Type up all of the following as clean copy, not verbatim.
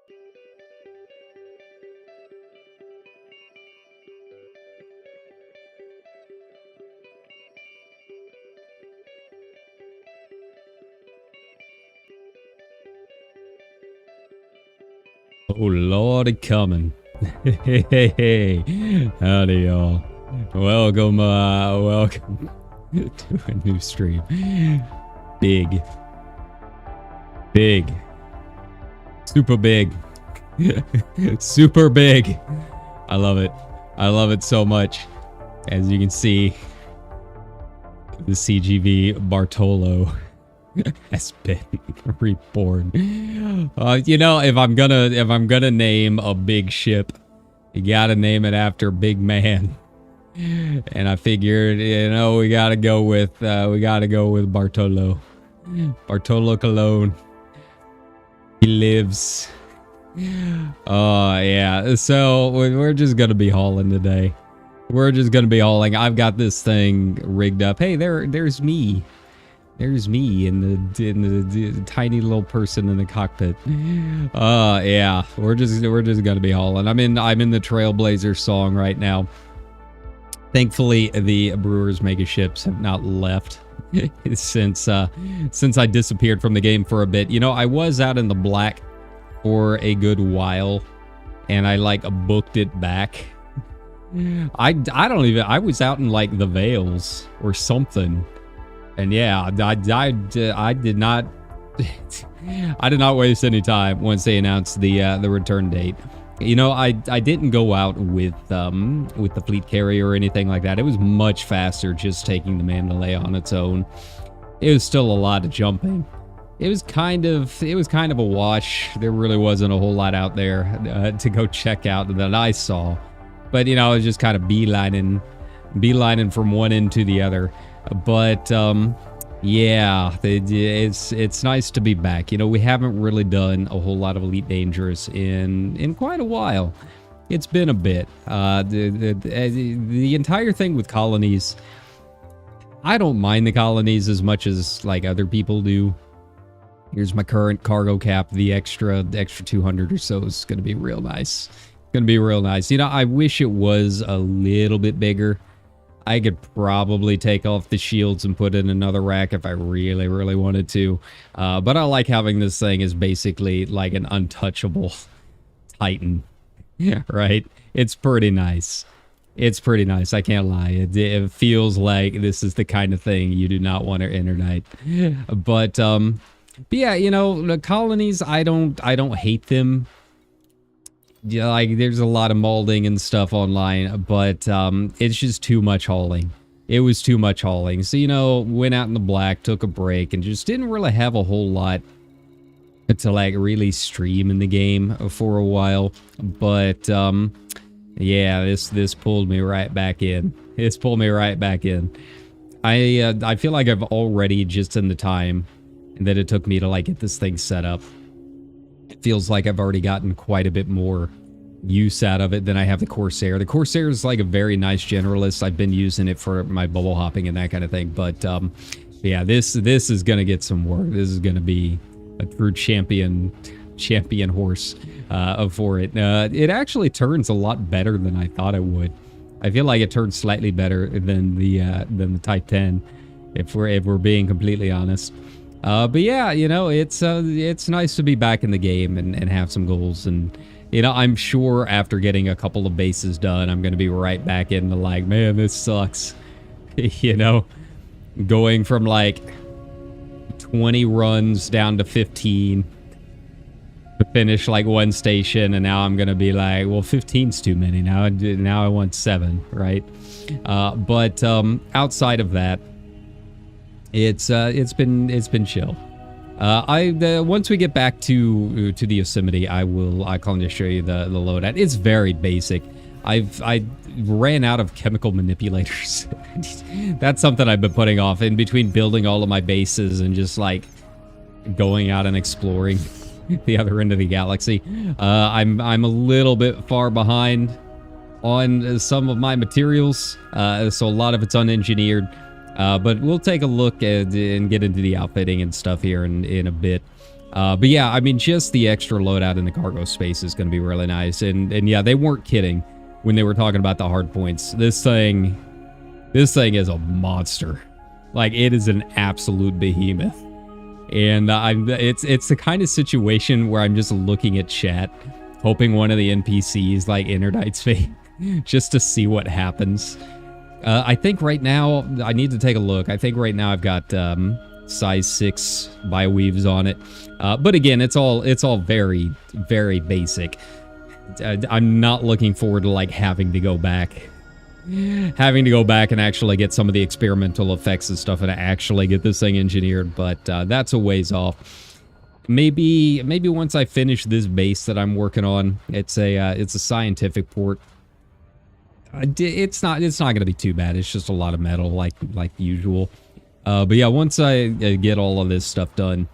Oh Lord, coming. Hey, howdy y'all. Welcome, welcome to a new stream. Big. Super big. Super big. I love it. I love it so much. As you can see, the CGV Bartolo has been reborn. You know, if I'm gonna name a big ship, you gotta name it after Big Man. And I figured, you know, we gotta go with Bartolo. Bartolo Colon. He lives. Oh yeah. So we're just gonna be hauling today. We're just gonna be hauling. I've got this thing rigged up. Hey, there's me. There's me in the tiny little person in the cockpit. Yeah, we're just gonna be hauling. I'm in the Trailblazer song right now. Thankfully, the Brewers mega ships have not left since I disappeared from the game for a bit. You know, I was out in the black for a good while, and I like booked it back. I was out in like the Vales or something. And yeah, I did not waste any time once they announced the return date. You know, I didn't go out with the fleet carrier or anything like that. It was much faster just taking the Mandalay on its own. It was still a lot of jumping. It was kind of a wash. There really wasn't a whole lot out there to go check out that I saw. But you know, I was just kind of beelining from one end to the other. But yeah, it's nice to be back. You know, we haven't really done a whole lot of Elite Dangerous in quite a while. It's been a bit. The entire thing with colonies, I don't mind the colonies as much as like other people do. Here's my current cargo cap. The extra 200 or so is going to be real nice. Gonna be real nice. You know, I wish it was a little bit bigger. I could probably take off the shields and put in another rack if I really, really wanted to. But I like having this thing as basically like an untouchable Titan. Yeah, right? It's pretty nice. It's pretty nice. I can't lie. It feels like this is the kind of thing you do not want to internight. But yeah, you know, the colonies, I don't hate them. Yeah, like there's a lot of molding and stuff online, but it's just too much hauling. It was too much hauling. So, you know, went out in the black, took a break, and just didn't really have a whole lot to like really stream in the game for a while. But yeah, this pulled me right back in. It's pulled me right back in. I feel like I've already, just in the time that it took me to like get this thing set up, it feels like I've already gotten quite a bit more use out of it than I have the Corsair. The Corsair is like a very nice generalist. I've been using it for my bubble hopping and that kind of thing. But yeah, this is gonna get some work. This is gonna be a true champion horse for it. It actually turns a lot better than I thought it would. I feel like it turns slightly better than the Type 10, if we're being completely honest. But yeah, you know, it's nice to be back in the game and have some goals. And, you know, I'm sure after getting a couple of bases done, I'm going to be right back into like, man, this sucks. You know, going from like 20 runs down to 15 to finish like one station. And now I'm going to be like, well, 15's too many. Now I want 7, right? But outside of that, it's been chill. Once we get back to the Yosemite, I'll kind of show you the loadout. It's very basic. I ran out of chemical manipulators. That's something I've been putting off in between building all of my bases and just like going out and exploring the other end of the galaxy. I'm a little bit far behind on some of my materials, so a lot of it's unengineered. But we'll take a look at and get into the outfitting and stuff here in a bit. But yeah, I mean, just the extra loadout in the cargo space is going to be really nice. And yeah, they weren't kidding when they were talking about the hard points. This thing is a monster. Like, it is an absolute behemoth. And it's the kind of situation where I'm just looking at chat, hoping one of the NPCs like interdites me just to see what happens. I think right now, I need to take a look. I think right now I've got size 6 bioweaves on it. But again, it's all very, very basic. I'm not looking forward to like having to go back and actually get some of the experimental effects and stuff and actually get this thing engineered, but that's a ways off. Maybe once I finish this base that I'm working on. It's a scientific port. It's not going to be too bad. It's just a lot of metal like usual. But yeah, once I get all of this stuff done,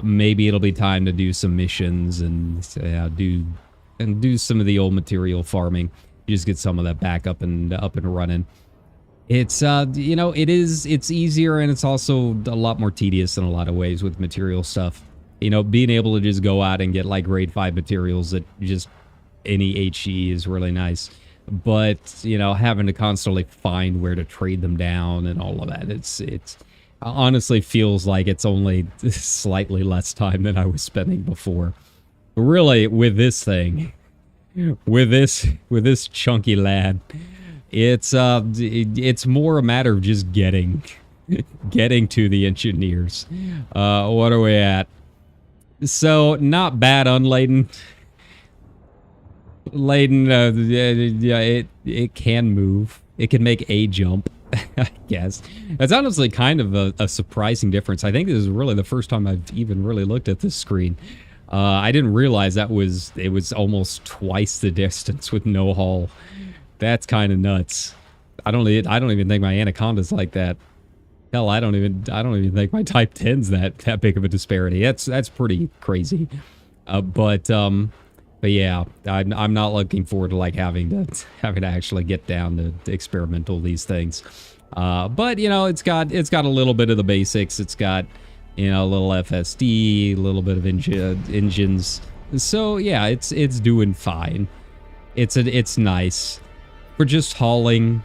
maybe it'll be time to do some missions and do some of the old material farming. Just get some of that back up and running. It's you know, it's easier, and it's also a lot more tedious in a lot of ways with material stuff. You know, being able to just go out and get like grade 5 materials at just any HE is really nice. But, you know, having to constantly find where to trade them down and all of that, it's honestly feels like it's only slightly less time than I was spending before. But really, with this thing, with this chunky lad, it's more a matter of just getting to the engineers. What are we at? So, not bad unladen. Laden, yeah, it can move. It can make a jump, I guess. That's honestly kind of a surprising difference. I think this is really the first time I've even really looked at this screen. I didn't realize it was almost twice the distance with no hull. That's kind of nuts. I don't even think my Anaconda's like that. Hell, I don't even think my Type 10's that big of a disparity. That's pretty crazy. But yeah, I'm not looking forward to like having to actually get down to experimental these things. But you know, it's got a little bit of the basics. It's got, you know, a little FSD, a little bit of engines. So yeah, it's doing fine. It's nice for just hauling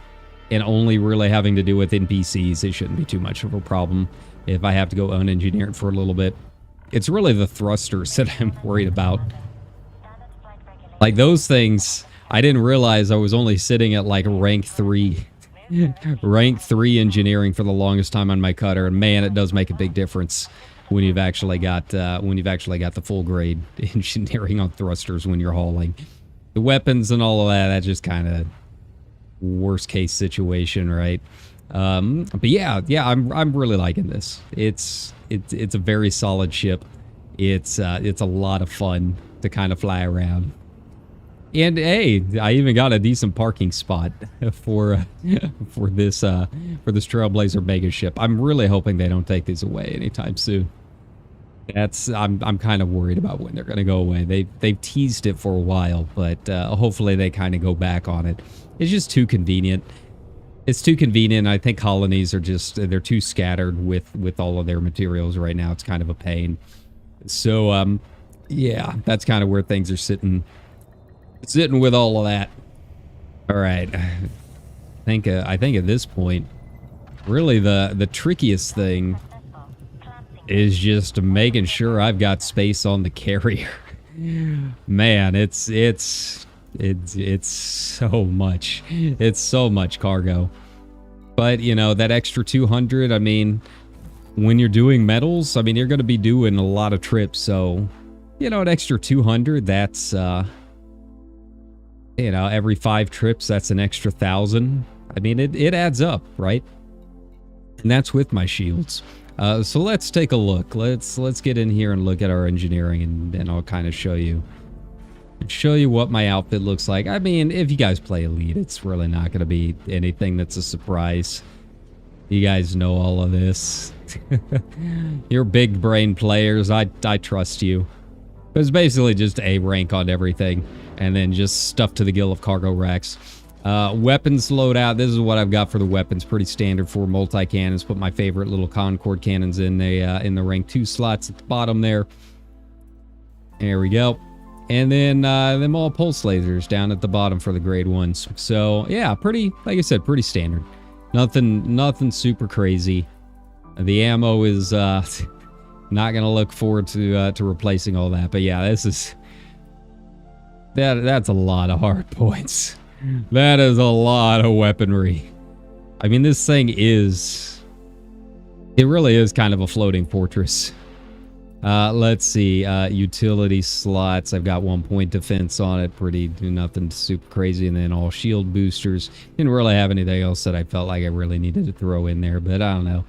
and only really having to do with NPCs. It shouldn't be too much of a problem if I have to go unengineer it for a little bit. It's really the thrusters that I'm worried about. Like those things, I didn't realize I was only sitting at like rank 3. Rank 3 engineering for the longest time on my cutter, and man, it does make a big difference when you've actually got the full grade engineering on thrusters when you're hauling. The weapons and all of that, that's just kind of worst case situation, right? But yeah, I'm really liking this. It's a very solid ship. It's a lot of fun to kind of fly around. And hey, I even got a decent parking spot for this Trailblazer mega ship. I'm really hoping they don't take these away anytime soon. I'm kind of worried about when they're going to go away. They've teased it for a while, but hopefully they kind of go back on it. It's just too convenient. It's too convenient. I think colonies are they're too scattered with all of their materials right now. It's kind of a pain. So yeah, that's kind of where things are sitting with all of that. All right, I think at this point, really the trickiest thing is just making sure I've got space on the carrier. Man, it's so much. It's so much cargo. But you know, that extra 200, I mean, when you're doing metals, I mean, you're going to be doing a lot of trips, so you know, an extra 200, that's you know, every 5 trips, that's an extra 1,000. I mean, it adds up, right? And that's with my shields. So let's take a look. Let's get in here and look at our engineering, and I'll kind of show you what my outfit looks like. I mean, if you guys play Elite, it's really not going to be anything that's a surprise. You guys know all of this. You're big brain players. I trust you. But it's basically just A rank on everything, and then just stuff to the gill of cargo racks. Weapons loadout. This is what I've got for the weapons. Pretty standard for multi-cannons. Put my favorite little Concord cannons in the rank 2 slots at the bottom there. There we go. And then them all pulse lasers down at the bottom for the grade 1s. So yeah, pretty, like I said, pretty standard. Nothing super crazy. The ammo is not gonna look forward to replacing all that. But yeah, this is that's a lot of hard points. That is a lot of weaponry. I mean, this thing is, it really is kind of a floating fortress. Let's see, utility slots. I've got 1 point defense on it. Nothing super crazy. And then all shield boosters. Didn't really have anything else that I felt like I really needed to throw in there, but I don't know.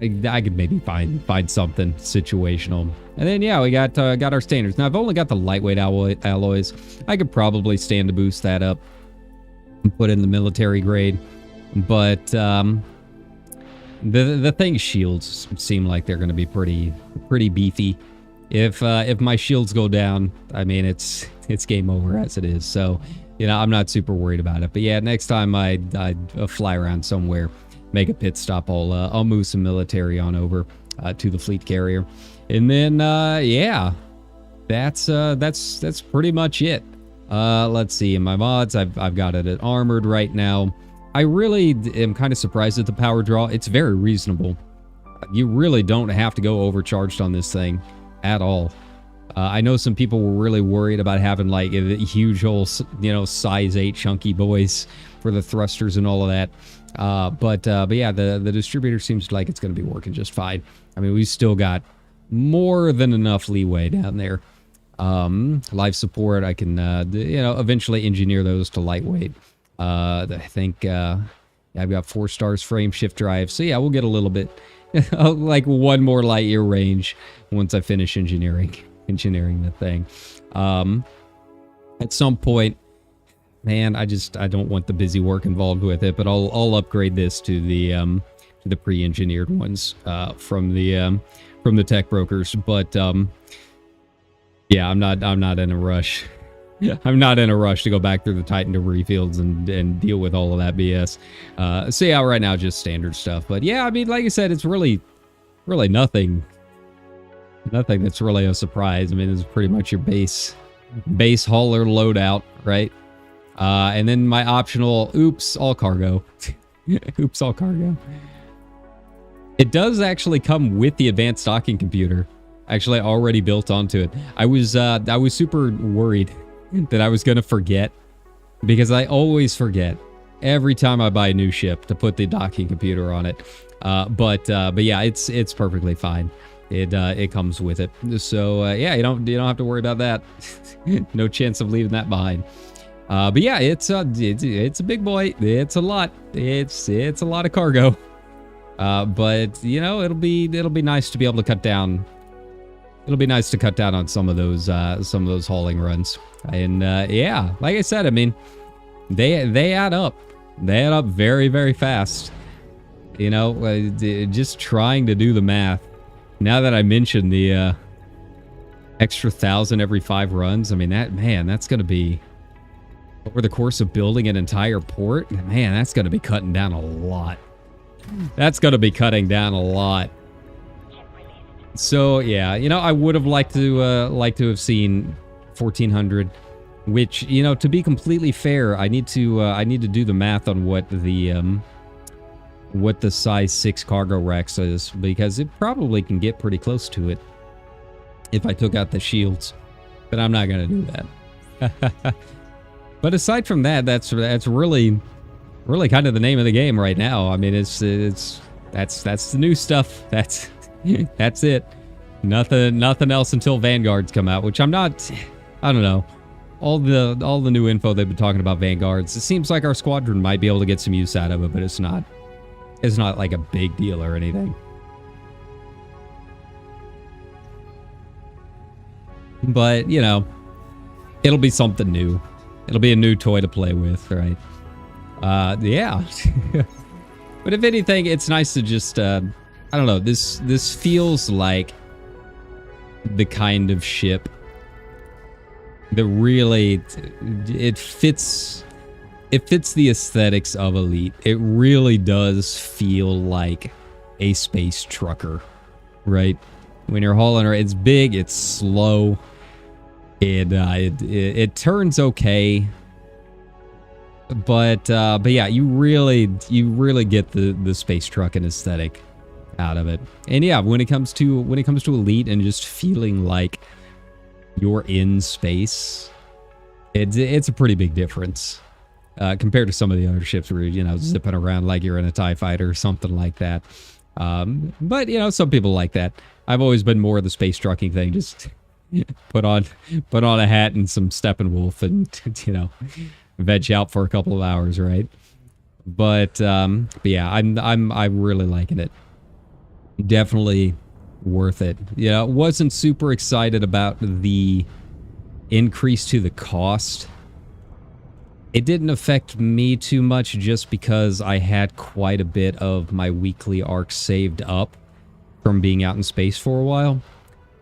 I could maybe find something situational. And then yeah, we got our standards. Now I've only got the lightweight alloys. I could probably stand to boost that up and put in the military grade, but the thing's shields seem like they're going to be pretty beefy. If my shields go down, I mean it's game over as it is. So you know, I'm not super worried about it. But yeah, next time I fly around somewhere, make a pit stop, I'll move some military on over to the fleet carrier, and then yeah, that's pretty much it. Let's see, in my mods, I've got it at armored right now. I really am kind of surprised at the power draw. It's very reasonable. You really don't have to go overcharged on this thing at all. I know some people were really worried about having like a huge old, you know, size 8 chunky boys for the thrusters and all of that. But yeah, the distributor seems like it's going to be working just fine. I mean, we've still got more than enough leeway down there. Life support, I can, you know, eventually engineer those to lightweight. I think I've got 4 stars frame shift drive. So yeah, we'll get a little bit, like 1 more light year range once I finish engineering the thing. At some point, man, I don't want the busy work involved with it, but I'll upgrade this to the pre-engineered ones from the tech brokers. But yeah, I'm not in a rush. I'm not in a rush to go back through the Titan debris fields and deal with all of that BS. So yeah, right now just standard stuff. But yeah, I mean, like I said, it's really nothing that's really a surprise. I mean, it's pretty much your base hauler loadout, right? And then my optional, oops, all cargo. Oops, all cargo. It does actually come with the advanced docking computer, actually already built onto it. I was super worried that I was gonna forget, because I always forget every time I buy a new ship to put the docking computer on it. But yeah, it's perfectly fine. It comes with it. So yeah, you don't have to worry about that. No chance of leaving that behind. But yeah, it's a big boy. It's a lot. It's a lot of cargo. But you know, it'll be nice to be able to cut down. It'll be nice to cut down on some of those hauling runs. And yeah, like I said, I mean, they add up. They add up very, very fast. You know, just trying to do the math. Now that I mentioned the extra 1,000 every 5 runs, I mean, that's going to be, over the course of building an entire port, man, that's going to be cutting down a lot. That's going to be cutting down a lot. So yeah, you know, I would have liked to have seen 1,400, which, you know, to be completely fair, I need to do the math on what the size 6 cargo racks is, because it probably can get pretty close to it if I took out the shields, but I'm not gonna do that. But aside from that, that's really kind of the name of the game right now. I mean, that's the new stuff. That's it. Nothing else until Vanguards come out, which I don't know. All the new info they've been talking about Vanguards, it seems like our squadron might be able to get some use out of it, but it's not like a big deal or anything. But, you know, it'll be something new. It'll be a new toy to play with, right? Yeah. But if anything, it's nice to just, I don't know, this feels like the kind of ship that really, it fits the aesthetics of Elite. It really does feel like a space trucker, right? When you're hauling her, it's big, it's slow. It turns okay. But yeah, you really get the space trucking aesthetic out of it. And yeah, when it comes to Elite and just feeling like you're in space, it's a pretty big difference compared to some of the other ships where you're, you know, zipping around like you're in a TIE fighter or something like that. But you know, some people like that. I've always been more of the space trucking thing. Just put on a hat and some Steppenwolf and, you know, veg out for a couple of hours, right? But yeah, I'm really liking it. Definitely worth it. Yeah, wasn't super excited about the increase to the cost. It didn't affect me too much just because I had quite a bit of my weekly arc saved up from being out in space for a while.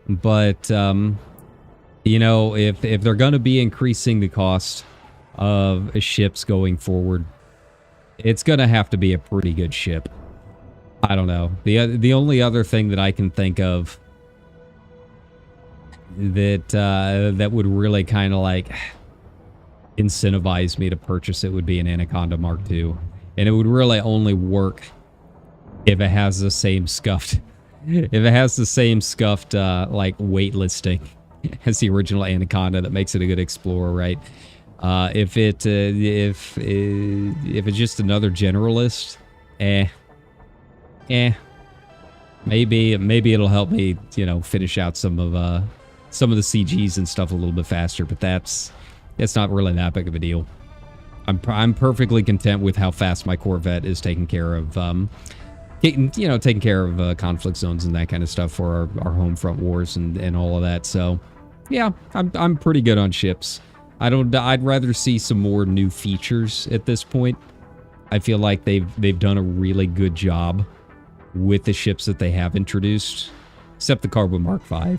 But you know, if they're going to be increasing the cost of ships going forward, it's going to have to be a pretty good ship. I don't know. The only other thing that I can think of that that would really kind of like incentivize me to purchase it would be an Anaconda Mark II, and it would really only work if it has the same scuffed like waitlisting as the original Anaconda that makes it a good explorer, right? If it's just another generalist, maybe it'll help me, you know, finish out some of the CGs and stuff a little bit faster, but that's not really that big of a deal. I'm perfectly content with how fast my Corvette is taking care of taking care of conflict zones and that kind of stuff for our home front wars and all of that. So yeah, I'm pretty good on ships. I'd rather see some more new features at this point. I feel like they've done a really good job with the ships that they have introduced, except the Carbon Mark V.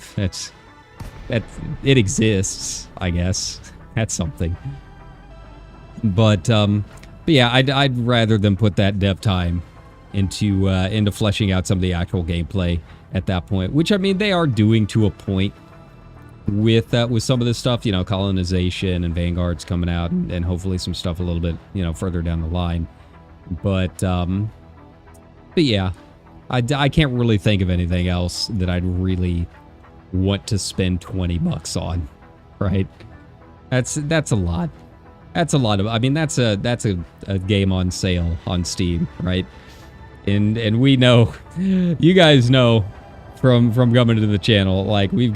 It exists, I guess. That's something. But yeah, I'd rather them put that dev time into fleshing out some of the actual gameplay at that point, which I mean they are doing to a point with some of this stuff, you know, colonization and Vanguard's coming out, and hopefully some stuff a little bit, you know, further down the line. But yeah, I can't really think of anything else that I'd really want to spend $20 on, right? That's a lot. That's a lot of, I mean, that's a game on sale on Steam, right? And we know, you guys know from coming to the channel, like we've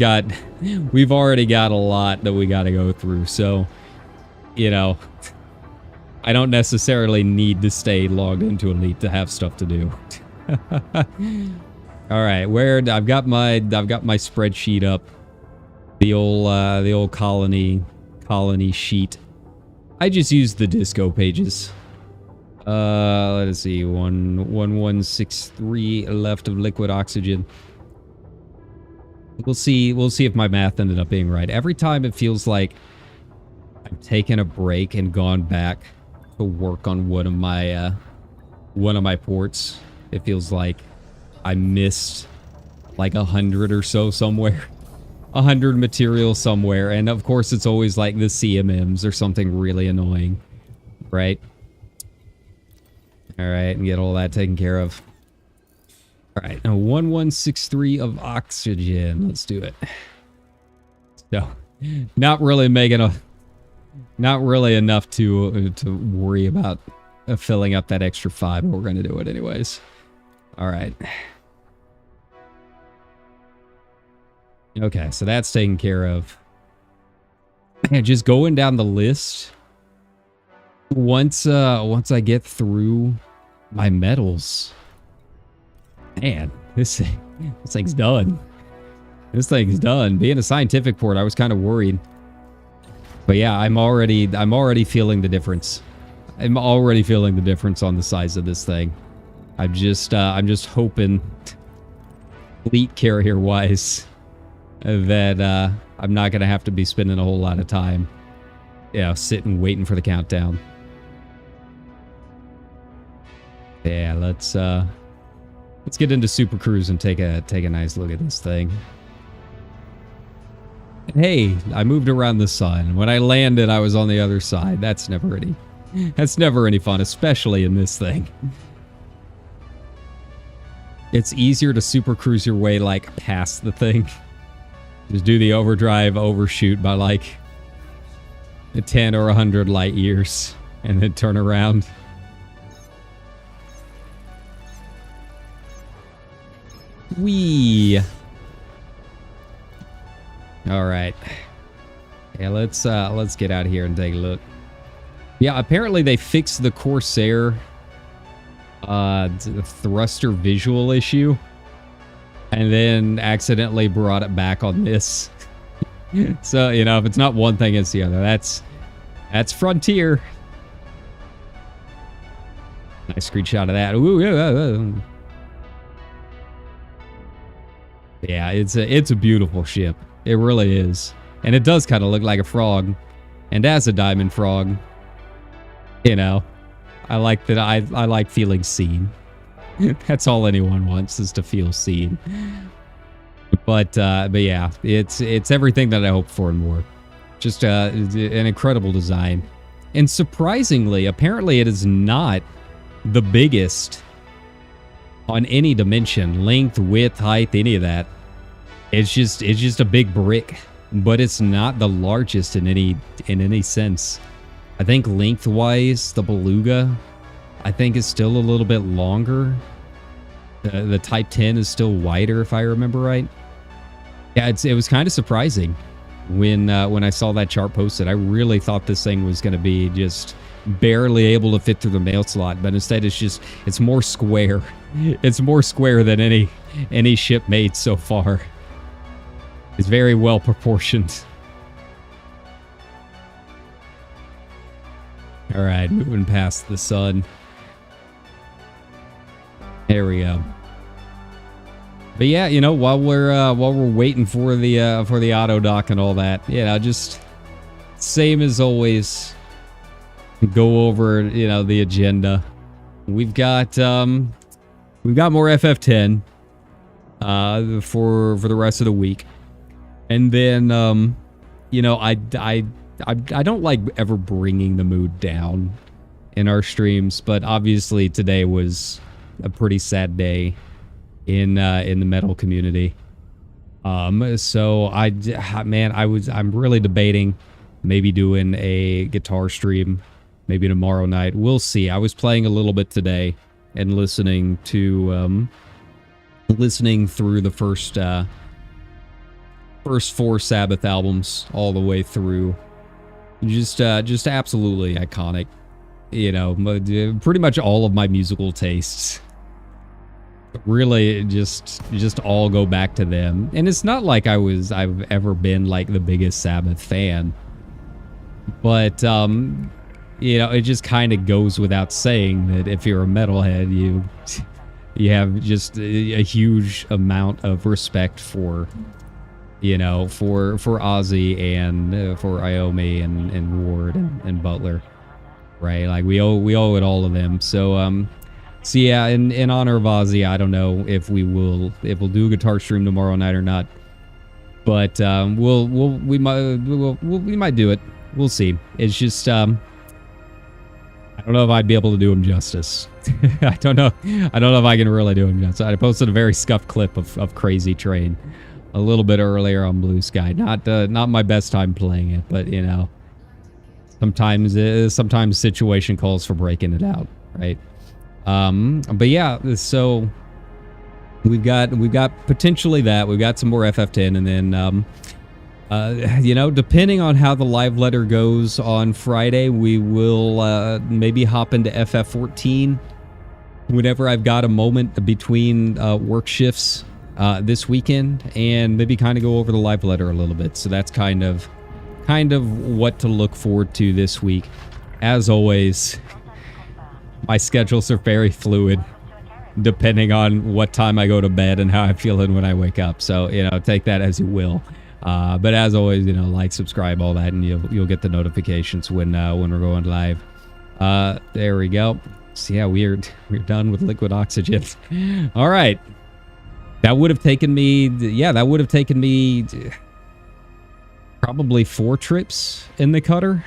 already got a lot that we got to go through. So, you know, I don't necessarily need to stay logged into Elite to have stuff to do. All right, I've got my spreadsheet up, the old colony sheet. I just used the disco pages. Let's see, 1163 left of liquid oxygen. We'll see if my math ended up being right. Every time it feels like I've taken a break and gone back to work on one of my ports, it feels like I missed like 100 or so somewhere. 100 material somewhere, and of course it's always like the CMMs or something really annoying, right? All right, and get all that taken care of. All right, now 1163 of oxygen. Let's do it. So, not really enough to worry about filling up that extra 5, but we're gonna do it anyways. All right. Okay, so that's taken care of. And just going down the list. Once I get through my medals, man, this thing's done. This thing's done. Being a scientific port, I was kind of worried, but yeah, I'm already feeling the difference. I'm already feeling the difference on the size of this thing. I'm just hoping, fleet carrier wise, that I'm not gonna have to be spending a whole lot of time, sitting waiting for the countdown. Yeah, let's Let's get into Super Cruise and take a nice look at this thing. Hey, I moved around the sun. When I landed, I was on the other side. That's never any fun, especially in this thing. It's easier to Super Cruise your way, like, past the thing. Just do the overdrive, overshoot by, like, 10 or 100 light years, and then turn around. Whee! All right. Yeah, let's get out of here and take a look. Yeah, apparently they fixed the Corsair thruster visual issue, and then accidentally brought it back on this. So, you know, if it's not one thing, it's the other. That's Frontier. Nice screenshot of that. Ooh, yeah, it's a beautiful ship. It really is. And it does kind of look like a frog. And as a diamond frog, you know, I like that I like feeling seen. That's all anyone wants, is to feel seen. But yeah, it's everything that I hoped for and more. Just an incredible design. And surprisingly, apparently it is not the biggest on any dimension, length, width, height, any of that. It's just a big brick, but it's not the largest in any sense. I think lengthwise, the Beluga, I think, is still a little bit longer. The Type 10 is still wider, if I remember right. Yeah, it was kind of surprising when I saw that chart posted. I really thought this thing was going to be just barely able to fit through the mail slot, but instead it's more square. It's more square than any ship made so far. It's very well proportioned. All right, moving past the sun. There we go. But yeah, you know, while we're waiting for the auto dock and all that, you know, just same as always. Go over, you know, the agenda. We've got more FF10 for the rest of the week. And then you know, I don't like ever bringing the mood down in our streams, but obviously today was a pretty sad day in the metal community. So I'm really debating maybe doing a guitar stream maybe tomorrow night. We'll see. I was playing a little bit today and listening through the first 4 Sabbath albums all the way through. Just absolutely iconic. You know, pretty much all of my musical tastes really just all go back to them. And it's not like I've ever been like the biggest Sabbath fan, but you know, it just kind of goes without saying that if you're a metalhead, you have just a huge amount of respect for, you know, for Ozzy and for Iommi and Ward and Butler, right? Like we owe it all to them. So so yeah, in honor of Ozzy, I don't know if we'll do a guitar stream tomorrow night or not, but we might do it. We'll see. It's just I don't know if I'd be able to do him justice. I don't know if I can really do him justice. I posted a very scuffed clip of Crazy Train a little bit earlier on Blue Sky. Not my best time playing it, but you know, sometimes situation calls for breaking it out, right? But yeah, so we've got potentially that. We've got some more FF10, and then you know, depending on how the live letter goes on Friday, we will maybe hop into FF14 whenever I've got a moment between work shifts this weekend, and maybe kind of go over the live letter a little bit. So that's kind of what to look forward to this week. As always, my schedules are very fluid depending on what time I go to bed and how I'm feeling when I wake up. So, you know, take that as you will. But as always, you know, like, subscribe, all that, and you'll get the notifications when we're going live. There we go. So yeah, we're done with liquid oxygen. All right. That would have taken me, yeah, that would have taken me probably 4 trips in the cutter.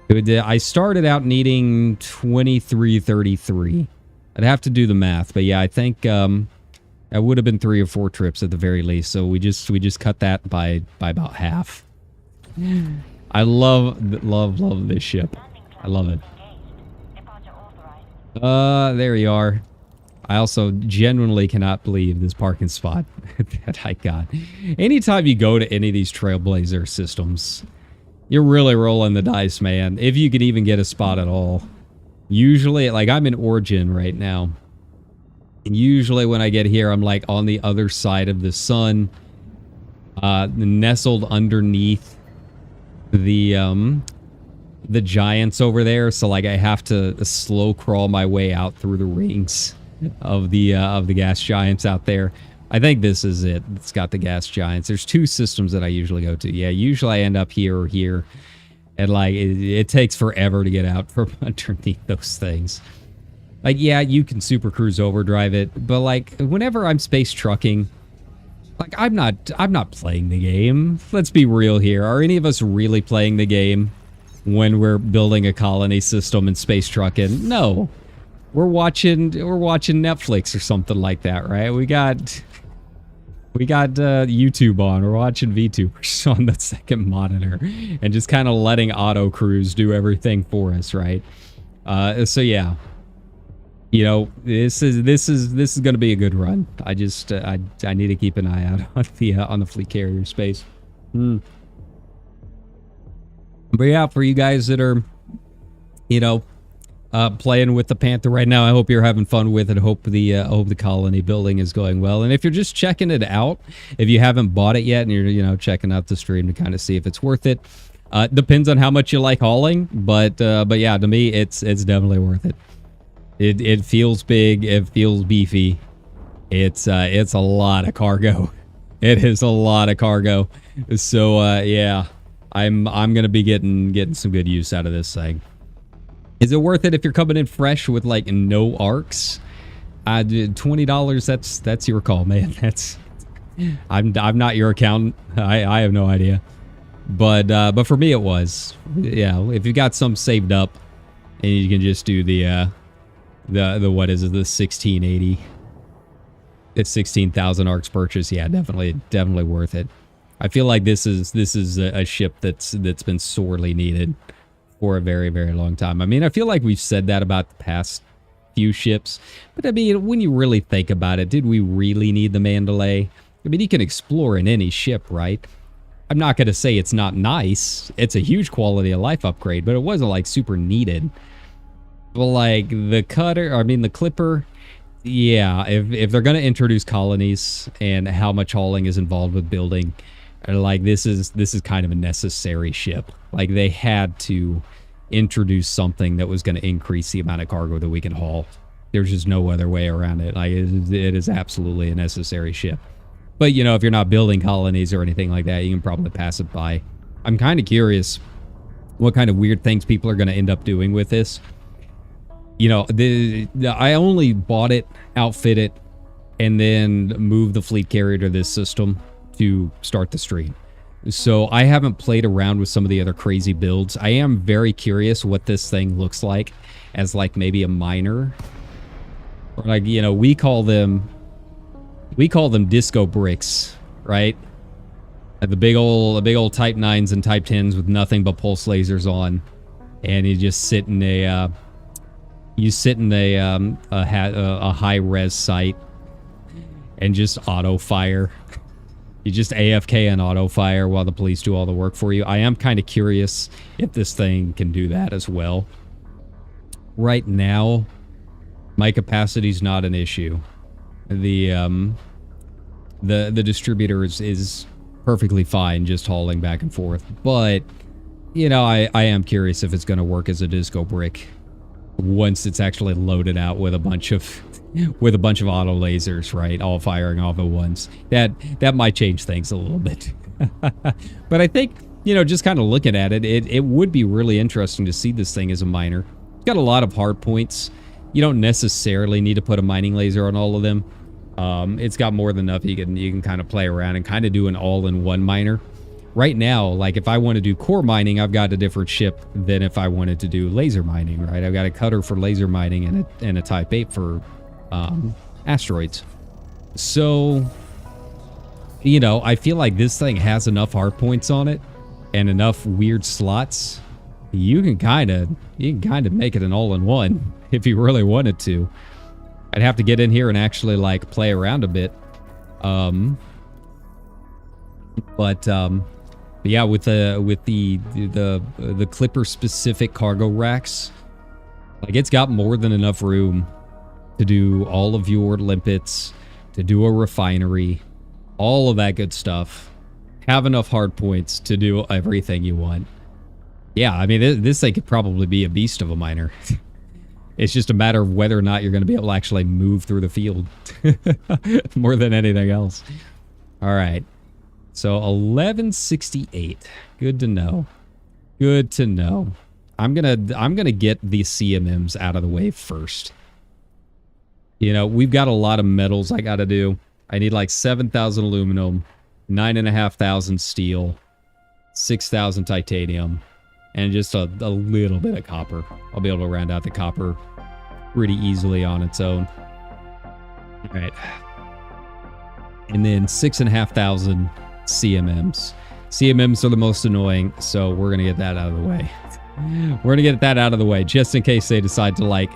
I started out needing 2333. I'd have to do the math, but yeah, I think that would have been 3 or 4 trips at the very least. So we just cut that by about half. I love this ship. I love it. There you are. I also genuinely cannot believe this parking spot that I got. Anytime you go to any of these Trailblazer systems, you're really rolling the dice, man. If you could even get a spot at all. Usually, like I'm in Origin right now. And usually when I get here, I'm like on the other side of the sun. Nestled underneath the giants over there. So like I have to slow crawl my way out through the rings of the gas giants out there. I think this is it. It's got the gas giants. There's 2 systems that I usually go to. Yeah, usually I end up here or here. And like it takes forever to get out from underneath those things. Like yeah, you can Super Cruise overdrive it, but like whenever I'm space trucking, like I'm not playing the game. Let's be real here. Are any of us really playing the game when we're building a colony system and space trucking? No. We're watching Netflix or something like that, right? We got YouTube on. We're watching VTubers on the second monitor and just kind of letting auto cruise do everything for us, right? So yeah, you know, this is going to be a good run. I just I need to keep an eye out on the fleet carrier space. But yeah, for you guys that are, you know, playing with the Panther right now, I hope you're having fun with it. I hope the colony building is going well. And if you're just checking it out, if you haven't bought it yet and you're, you know, checking out the stream to kind of see if it's worth it, depends on how much you like hauling. But yeah, to me, it's definitely worth it. It feels big. It feels beefy. It's a lot of cargo. It is a lot of cargo. So yeah, I'm gonna be getting some good use out of this thing. Is it worth it if you're coming in fresh with like no arcs? $20. That's your call, man. That's I'm not your accountant. I have no idea. But for me it was. Yeah, if you got some saved up and you can just do the what is it, the 1680. It's 16,000 arcs purchase. Yeah, definitely worth it. I feel like this is a ship that's been sorely needed for a very, very long time. I mean, I feel like we've said that about the past few ships, but I mean, when you really think about it, did we really need the Mandalay? I mean, you can explore in any ship, right? I'm not going to say it's not nice. It's a huge quality of life upgrade, but it wasn't like super needed. Well, like the cutter, I mean the Clipper, yeah, if they're going to introduce colonies and how much hauling is involved with building, like this is kind of a necessary ship. Like they had to introduce something that was going to increase the amount of cargo that we can haul. There's just no other way around it. Like it is absolutely a necessary ship. But you know, if you're not building colonies or anything like that, you can probably pass it by. I'm kind of curious what kind of weird things people are going to end up doing with this. You know, I only bought it, outfit it, and then moved the fleet carrier to this system to start the stream. So I haven't played around with some of the other crazy builds. I am very curious what this thing looks like as like maybe a miner. Or like, you know, we call them disco bricks, right? The big old Type 9s and Type 10s with nothing but pulse lasers on. And you just sit in a high res site and just auto fire. You just AFK and auto fire while the police do all the work for you. I am kind of curious if this thing can do that as well. Right now, my capacity's not an issue. The distributor is perfectly fine just hauling back and forth. But, you know, I am curious if it's going to work as a disco brick once it's actually loaded out with a bunch of auto lasers, right? All firing off at once. That might change things a little bit. But I think, you know, just kind of looking at it, it would be really interesting to see this thing as a miner. It's got a lot of hard points. You don't necessarily need to put a mining laser on all of them. It's got more than enough. You can kind of play around and kind of do an all-in-one miner. Right now, like if I want to do core mining, I've got a different ship than if I wanted to do laser mining, right? I've got a cutter for laser mining and a Type 8 for asteroids. So, you know, I feel like this thing has enough hard points on it and enough weird slots. You can kind of make it an all-in-one if you really wanted to. I'd have to get in here and actually like play around a bit. But yeah, with the Clipper specific cargo racks, like it's got more than enough room to do all of your limpets, to do a refinery, all of that good stuff. Have enough hard points to do everything you want. Yeah, I mean, this thing could probably be a beast of a miner. It's just a matter of whether or not you're going to be able to actually move through the field. More than anything else. All right. So 1168. Good to know. Good to know. I'm gonna get the CMMs out of the way first. You know, we've got a lot of metals I gotta do. I need like 7,000 aluminum, 9,500 steel, 6,000 titanium, and just a little bit of copper. I'll be able to round out the copper pretty easily on its own. All right. And then 6,500 CMMs. CMMs are the most annoying, so we're going to get that out of the way. We're going to get that out of the way, just in case they decide to, like,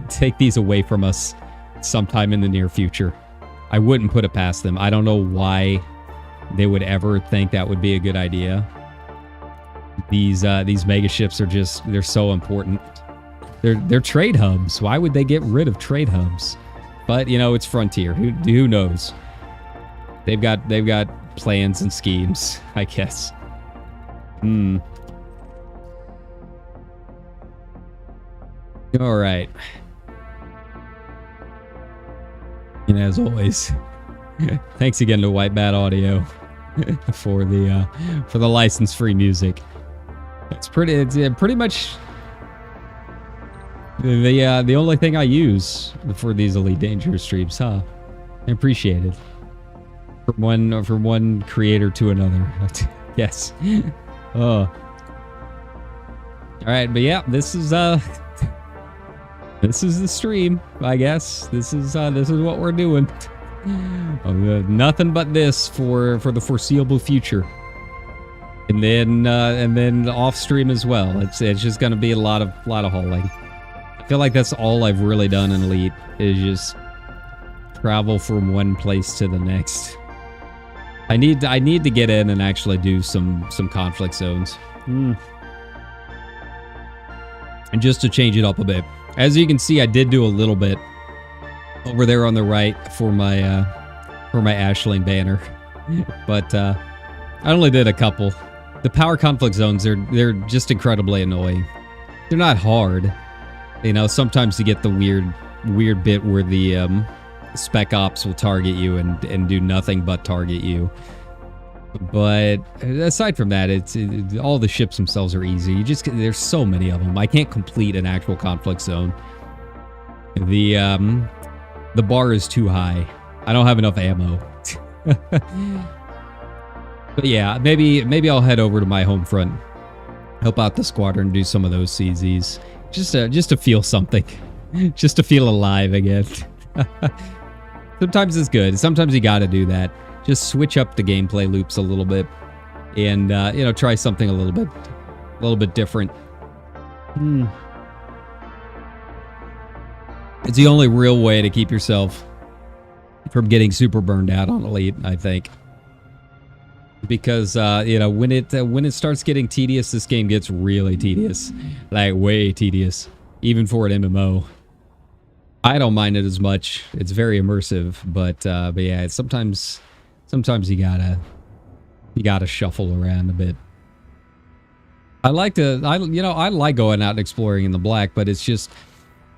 take these away from us sometime in the near future. I wouldn't put it past them. I don't know why they would ever think that would be a good idea. These mega ships are just, they're so important. They're trade hubs. Why would they get rid of trade hubs? But, you know, it's Frontier. Who knows? They've got plans and schemes, I guess. All right. And as always, thanks again to White Bat Audio for the license-free music. It's pretty much the only thing I use for these Elite Dangerous streams, huh? I appreciate it. From one creator to another. Yes. Oh. All right, but yeah, this is the stream, I guess. This is what we're doing. Nothing but this for the foreseeable future. And then off stream as well. It's just gonna be a lot of hauling. I feel like that's all I've really done in Elite is just travel from one place to the next. I need to get in and actually do some conflict zones. And just to change it up a bit. As you can see, I did do a little bit over there on the right for my Ashling banner. But I only did a couple. The power conflict zones, they're just incredibly annoying. They're not hard. You know, sometimes you get the weird bit where the spec ops will target you and do nothing but target you. But aside from that, all the ships themselves are easy. There's so many of them. I can't complete an actual conflict zone. The bar is too high. I don't have enough ammo. But yeah, maybe I'll head over to my home front, help out the squadron, do some of those CZs, just to feel something, just to feel alive again. Sometimes it's good. Sometimes you got to do that. Just switch up the gameplay loops a little bit, and you know, try something a little bit different. It's the only real way to keep yourself from getting super burned out on Elite, I think. Because you know, when it starts getting tedious, this game gets really tedious, like way tedious, even for an MMO. I don't mind it as much. It's very immersive, but yeah, sometimes you gotta shuffle around a bit. I like going out and exploring in the black, but it's just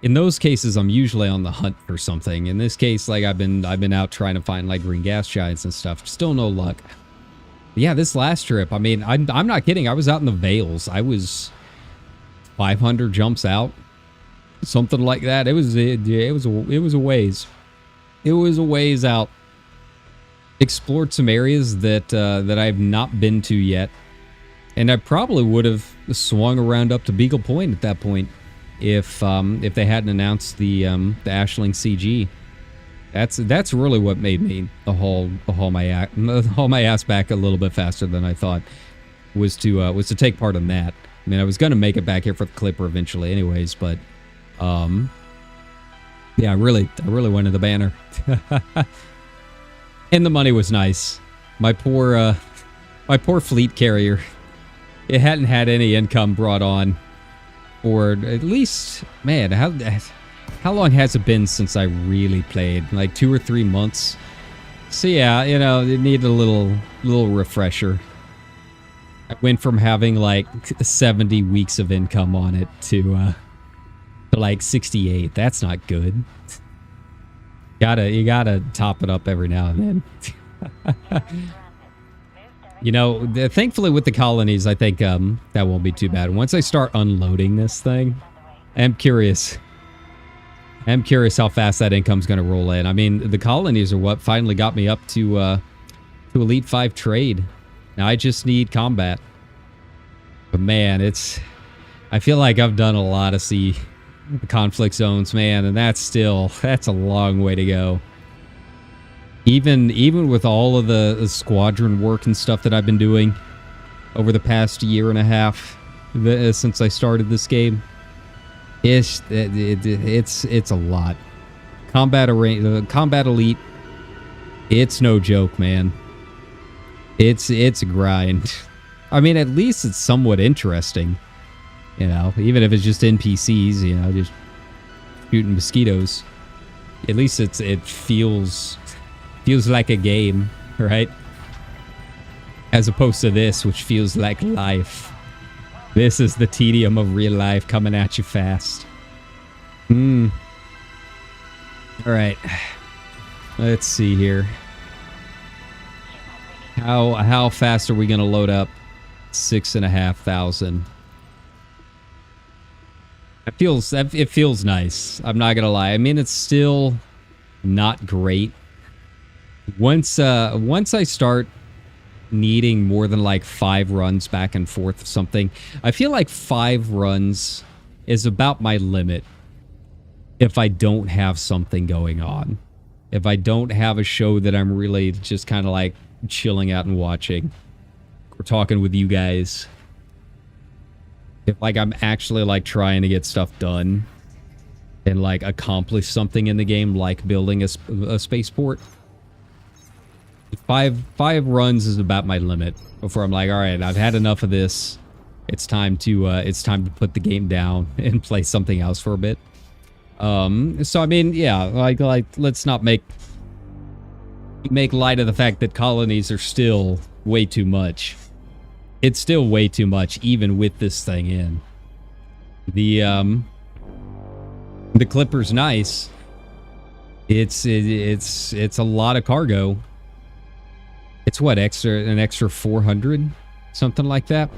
in those cases I'm usually on the hunt for something. In this case, like I've been out trying to find like green gas giants and stuff. Still no luck. Yeah, this last trip, I mean, I'm not kidding. I was out in the Vales. I was 500 jumps out, something like that. It was a ways. It was a ways out. Explored some areas that that I've not been to yet, and I probably would have swung around up to Beagle Point at that point if they hadn't announced the Ashling CG. That's really what made me haul my ass back a little bit faster than I thought, was to take part in that. I mean, I was gonna make it back here for the Clipper eventually, anyways, but yeah, I really wanted the banner, and the money was nice. My poor fleet carrier, it hadn't had any income brought on, or at least, man, how long has it been since I really played? Like 2 or 3 months. So yeah, you know, it needed a little refresher. I went from having like 70 weeks of income on it to like 68. That's not good. You gotta top it up every now and then. You know, thankfully with the colonies, I think that won't be too bad. Once I start unloading this thing, I'm curious how fast that income's going to roll in. I mean, the colonies are what finally got me up to Elite 5 trade. Now I just need combat. But man, I feel like I've done a lot of conflict zones, man, and that's a long way to go. Even with all of the squadron work and stuff that I've been doing over the past year and a half since I started this game, it's a lot. Combat Elite, it's no joke, man. It's a grind. I mean, at least it's somewhat interesting, you know, even if it's just NPCs, you know, just shooting mosquitoes. At least it feels like a game, right? As opposed to this, which feels like life. This is the tedium of real life coming at you fast. All right. Let's see here. How fast are we gonna load up 6,500? It feels nice. I'm not gonna lie. I mean, it's still not great. Once I start needing more than like 5 runs back and forth or something, I feel like 5 runs is about my limit if I don't have something going on. If I don't have a show that I'm really just kind of like chilling out and watching or talking with you guys. If like I'm actually like trying to get stuff done and like accomplish something in the game, like building a spaceport. 5 runs is about my limit before I'm like, all right, I've had enough of this. It's time to put the game down and play something else for a bit. So I mean, yeah, like let's not make light of the fact that colonies are still way too much. It's still way too much, even with this thing in. The Clipper's nice. It's a lot of cargo. It's what, an extra 400, something like that.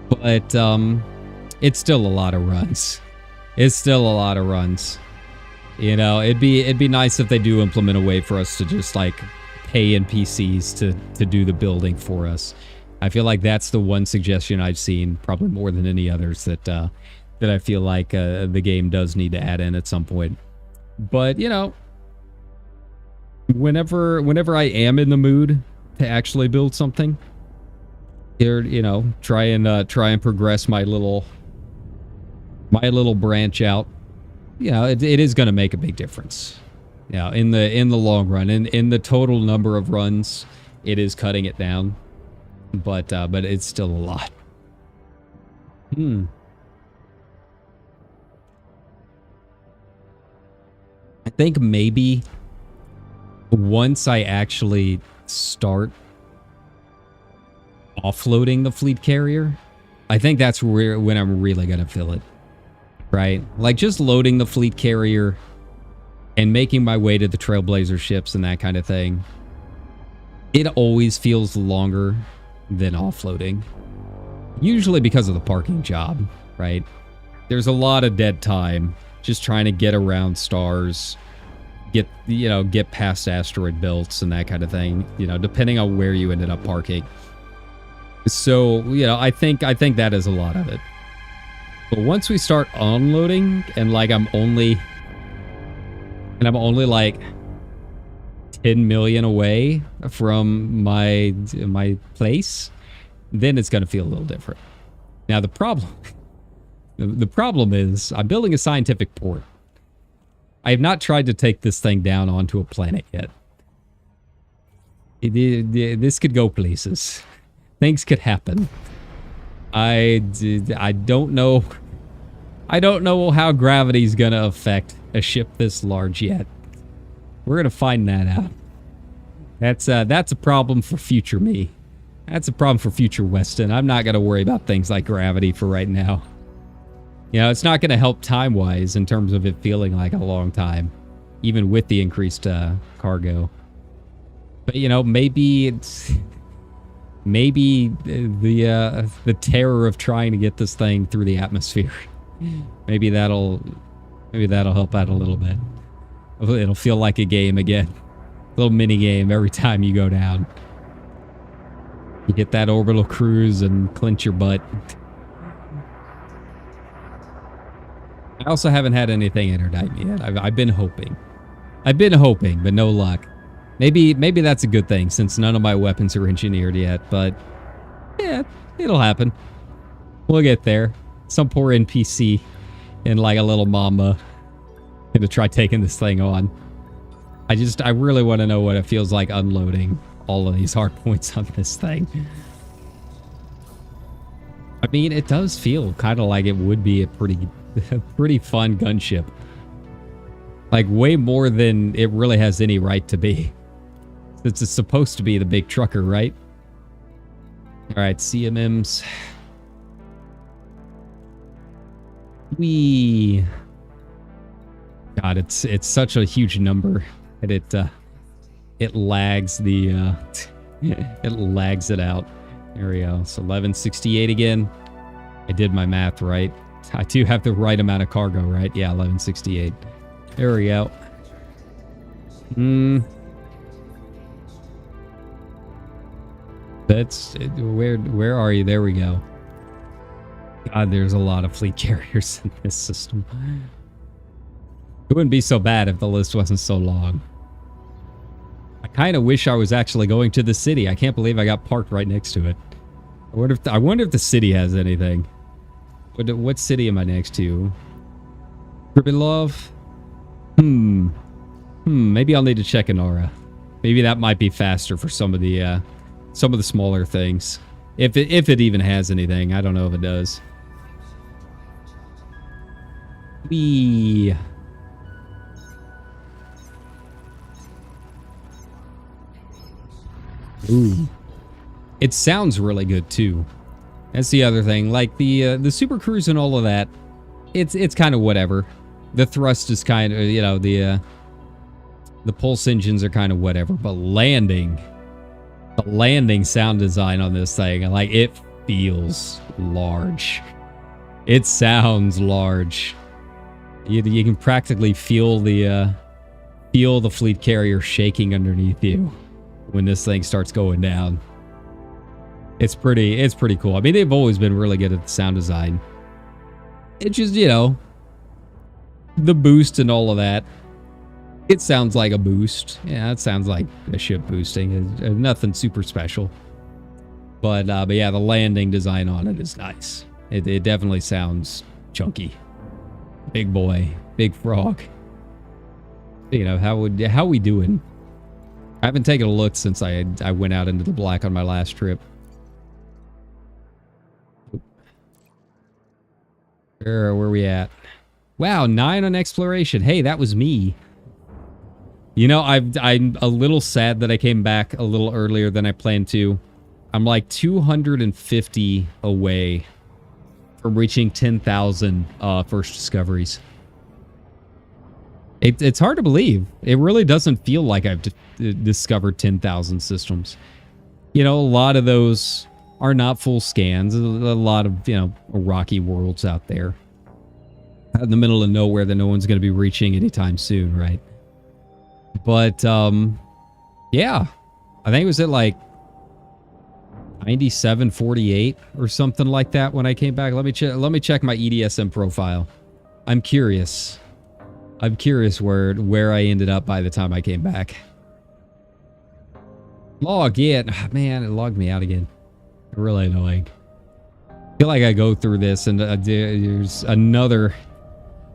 But it's still a lot of runs. It's still a lot of runs. You know, it'd be nice if they do implement a way for us to just like pay NPCs to do the building for us. I feel like that's the one suggestion I've seen, probably more than any others, that I feel like the game does need to add in at some point. But you know, whenever I am in the mood to actually build something, here, you know, try and progress my little branch out. You know, it is going to make a big difference. Yeah, in the long run, in the total number of runs, it is cutting it down. But it's still a lot. I think maybe once I actually start offloading the fleet carrier, I think that's when I'm really gonna feel it. Right? Like just loading the fleet carrier and making my way to the Trailblazer ships and that kind of thing. It always feels longer than offloading. Usually because of the parking job, right? There's a lot of dead time just trying to get around stars, get past asteroid belts and that kind of thing, depending on where you ended up parking. So, I think that is a lot of it. But once we start unloading and I'm only like 10 million away from my place, then it's going to feel a little different. Now the problem is I'm building a scientific port. I have not tried to take this thing down onto a planet yet. This could go places. Things could happen. I don't know. I don't know how gravity's gonna affect a ship this large yet. We're gonna find that out. That's a problem for future me. That's a problem for future Weston. I'm not gonna worry about things like gravity for right now. It's not gonna help time-wise in terms of it feeling like a long time, even with the increased cargo. But maybe it's. Maybe the terror of trying to get this thing through the atmosphere. Maybe that'll help out a little bit. It'll feel like a game again. A little mini game every time you go down. You get that orbital cruise and clench your butt. I also haven't had anything interdict me yet. I've been hoping. But no luck. Maybe that's a good thing, since none of my weapons are engineered yet, but yeah, it'll happen. We'll get there. Some poor NPC in a little mama gonna try taking this thing on. I really want to know what it feels like unloading all of these hard points on this thing. I mean, it does feel kind of like it would be a pretty fun gunship. Way more than it really has any right to be. It's supposed to be the big trucker, right? Alright, CMMs. God, it's such a huge number that it lags the it lags it out. There we go. So 1168 again. I did my math right. I do have the right amount of cargo, right? Yeah, 1168. There we go. That's where are you? There we go. God, there's a lot of fleet carriers in this system. It wouldn't be so bad if the list wasn't so long. I kind of wish I was actually going to the city. I can't believe I got parked right next to it. I wonder if the city has anything. What city am I next to? Kripilov? Maybe I'll need to check Inara. Maybe that might be faster for some of the smaller things. If it even has anything. I don't know if it does. Ooh. It sounds really good too. That's the other thing. The Super Cruise and all of that, it's kind of whatever. The thrust is kind of, the pulse engines are kind of whatever, but the landing sound design on this thing, it feels large. It sounds large. You can practically feel the fleet carrier shaking underneath you when this thing starts going down. It's pretty cool. I mean, they've always been really good at the sound design. It's just, the boost and all of that. It sounds like a boost. Yeah, it sounds like a ship boosting. It's nothing super special. But yeah, the landing design on it is nice. It definitely sounds chunky. Big boy, big frog. How we doing? I haven't taken a look since I went out into the black on my last trip. Where we at? Wow, 9 on exploration. Hey, that was me. I'm a little sad that I came back a little earlier than I planned to. I'm 250 away from reaching 10,000 first discoveries. It's hard to believe. It really doesn't feel like I've discovered 10,000 systems. A lot of those are not full scans. A lot of, rocky worlds out there. out in the middle of nowhere that no one's going to be reaching anytime soon, right? But, yeah. I think it was at like 97.48 or something like that when I came back. Let me check my EDSM profile. I'm curious. I'm curious where I ended up by the time I came back. Log in. Man, it logged me out again. Really annoying. I feel like I go through this and there's another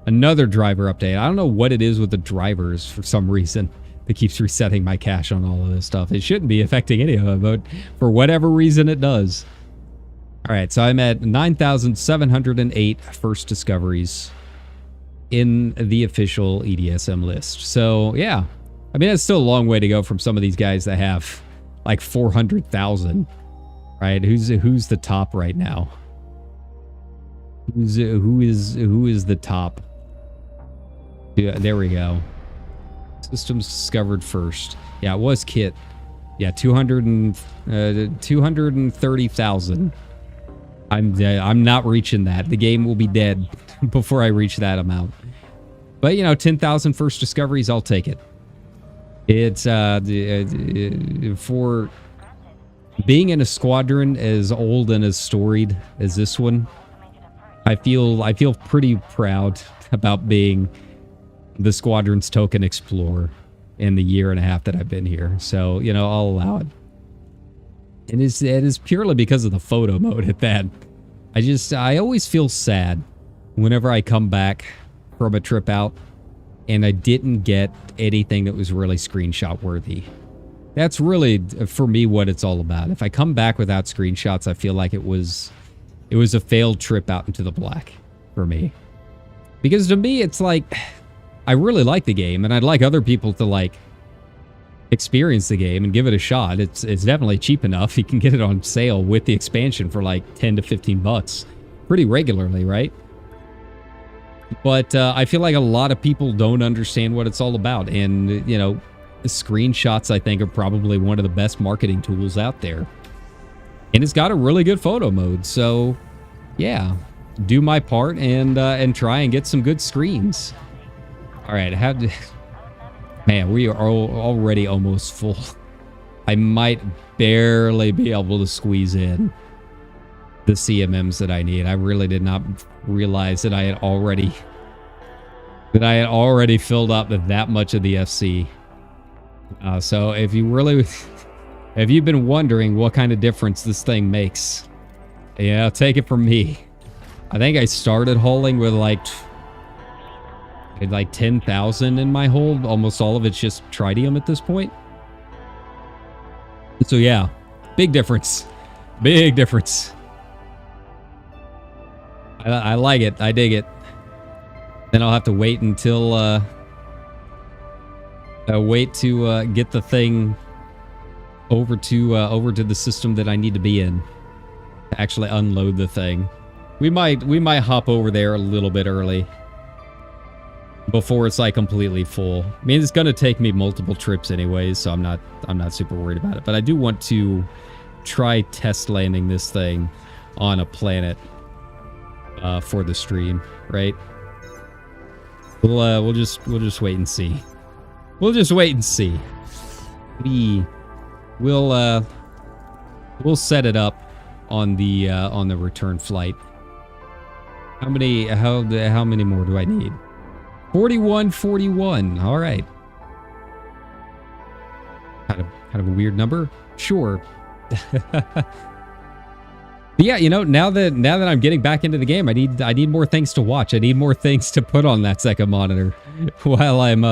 driver update. I don't know what it is with the drivers for some reason that keeps resetting my cache on all of this stuff. It shouldn't be affecting any of it, but for whatever reason it does. All right, so I'm at 9,708 first discoveries in the official EDSM list. So, yeah. I mean, it's still a long way to go from some of these guys that have like 400,000, right? Who's the top right now? Who is the top? Yeah, there we go. Systems discovered first. Yeah, it was Kit. Yeah, 230,000. I'm not reaching that. The game will be dead before I reach that amount. But, you know, 10,000 first discoveries, I'll take it. It's for being in a squadron as old and as storied as this one. I feel pretty proud about being the squadron's token explorer in the year and a half that I've been here. So, you know, I'll allow it. And it is purely because of the photo mode at that. I always feel sad whenever I come back from a trip out and I didn't get anything that was really screenshot worthy. That's really, for me, what it's all about. If I come back without screenshots, I feel like it was a failed trip out into the black for me. Because to me, it's like, I really like the game, and I'd like other people to, like, experience the game and give it a shot. It's definitely cheap enough. You can get it on sale with the expansion for, like, 10 to 15 bucks pretty regularly, right? But I feel like a lot of people don't understand what it's all about. And, you know, the screenshots, I think, are probably one of the best marketing tools out there. And it's got a really good photo mode. So, yeah, do my part and try and get some good screens. All right, man, we are already almost full. I might barely be able to squeeze in the CMMs that I need. I really did not realize that I had already filled up that much of the FC. So if you've been wondering what kind of difference this thing makes, yeah, take it from me. I think I started hauling with like 10,000 in my hold. Almost all of it's just tritium at this point. So yeah, big difference. Big difference. I like it. I dig it. Then I'll have to wait until wait to get the thing over to the system that I need to be in to actually unload the thing. We might hop over there a little bit early before it's like completely full. I mean, it's gonna take me multiple trips anyways, so I'm not super worried about it. But I do want to try test landing this thing on a planet for the stream, right? We'll just wait and see. We'll just wait and see. We'll set it up on the return flight. How many more do I need? 41. All right. Kind of a weird number. Sure. But yeah, you know, now that I'm getting back into the game, I need more things to watch. I need more things to put on that second monitor while I'm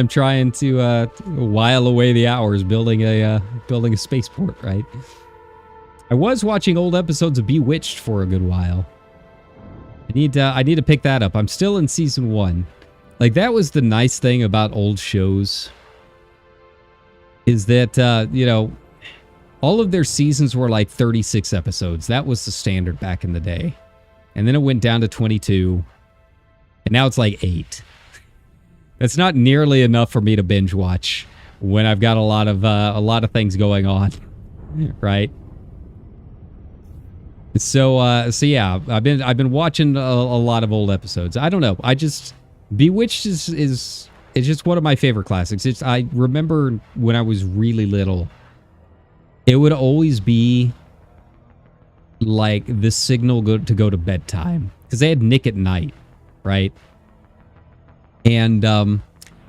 trying to while away the hours building a spaceport, right? I was watching old episodes of Bewitched for a good while. I need to pick that up. I'm still in season 1. Like, that was the nice thing about old shows, is that you know, all of their seasons were like 36 episodes. That was the standard back in the day. And then it went down to 22. And now it's like 8. That's not nearly enough for me to binge watch when I've got a lot of things going on, right? So yeah, I've been watching a lot of old episodes. I don't know. I just Bewitched is just one of my favorite classics. I remember when I was really little, it would always be like the signal to go to bedtime because they had Nick at Night, right? And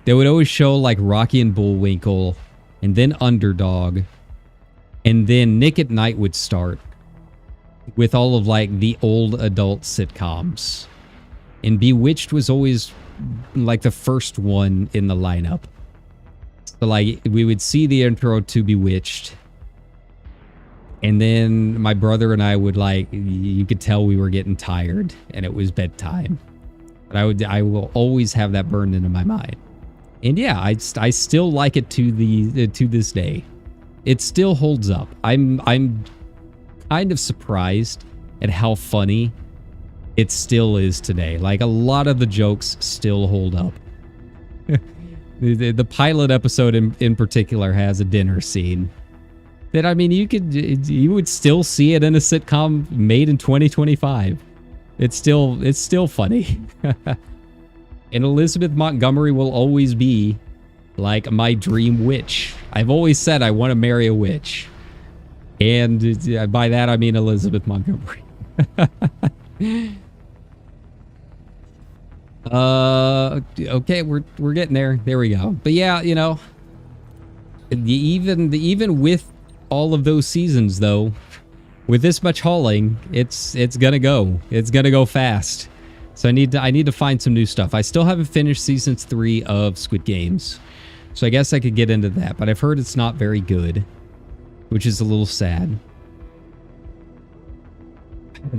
they would always show like Rocky and Bullwinkle, and then Underdog, and then Nick at Night would start with all of like the old adult sitcoms. And Bewitched was always like the first one in the lineup. So like we would see the intro to Bewitched, and then my brother and I would like, you could tell we were getting tired and it was bedtime. But I will always have that burned into my mind. And yeah, I still like it to this day. It still holds up. I'm kind of surprised at how funny it still is today. Like a lot of the jokes still hold up. The pilot episode in particular has a dinner scene that, I mean, you would still see it in a sitcom made in 2025. It's still funny. And Elizabeth Montgomery will always be like my dream witch. I've always said I want to marry a witch. And by that, I mean Elizabeth Montgomery. Okay, we're getting there. There we go. But yeah, you know, even with all of those seasons, though, with this much hauling, it's gonna go fast. So I need to find some new stuff. I still haven't finished seasons 3 of Squid Games, so I guess I could get into that. But I've heard it's not very good, which is a little sad.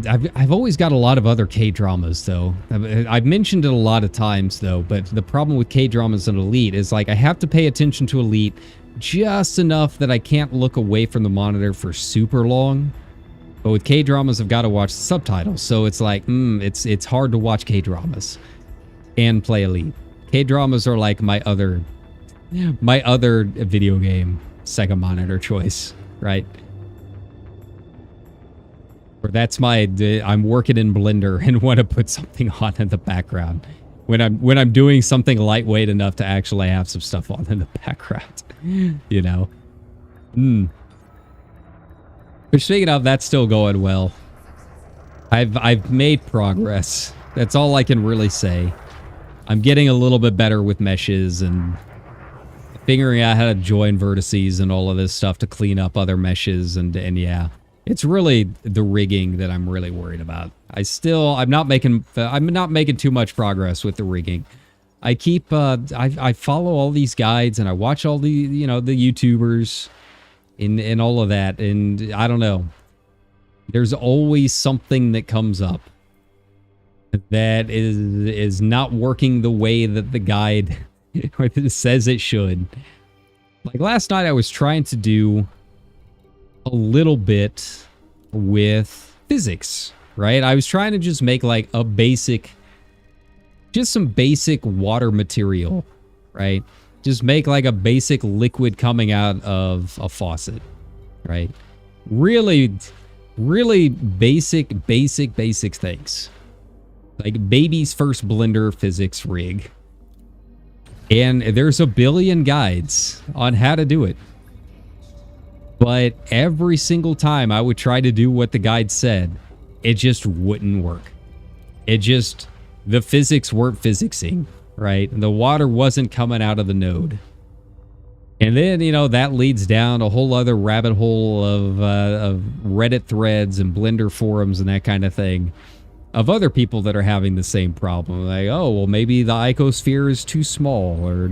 I've always got a lot of other K-dramas, though. I've mentioned it a lot of times, though, but the problem with K-dramas and Elite is, like, I have to pay attention to Elite just enough that I can't look away from the monitor for super long. But with K-dramas, I've got to watch the subtitles, so it's like, it's hard to watch K-dramas and play Elite. K-dramas are like my other video game second monitor choice, right? Or that's I'm working in Blender and want to put something on in the background when I'm doing something lightweight enough to actually have some stuff on in the background, you know. But speaking of, that's still going well. I've made progress. That's all I can really say. I'm getting a little bit better with meshes and figuring out how to join vertices and all of this stuff to clean up other meshes, and yeah. It's really the rigging that I'm really worried about. I'm not making too much progress with the rigging. I keep I follow all these guides and I watch all the, you know, the YouTubers and all of that, and I don't know. There's always something that comes up that is not working the way that the guide says it should. Like last night I was trying to do a little bit with physics, right? I was trying to just make like some basic water material, right? Just make like a basic liquid coming out of a faucet, right? Really basic things. Like baby's first blender physics rig. And there's a billion guides on how to do it. But every single time I would try to do what the guide said, it just wouldn't work. The physics weren't physicsing, right? The water wasn't coming out of the node. And then, you know, that leads down a whole other rabbit hole of Reddit threads and Blender forums and that kind of thing of other people that are having the same problem. Like, oh, well, maybe the icosphere is too small, or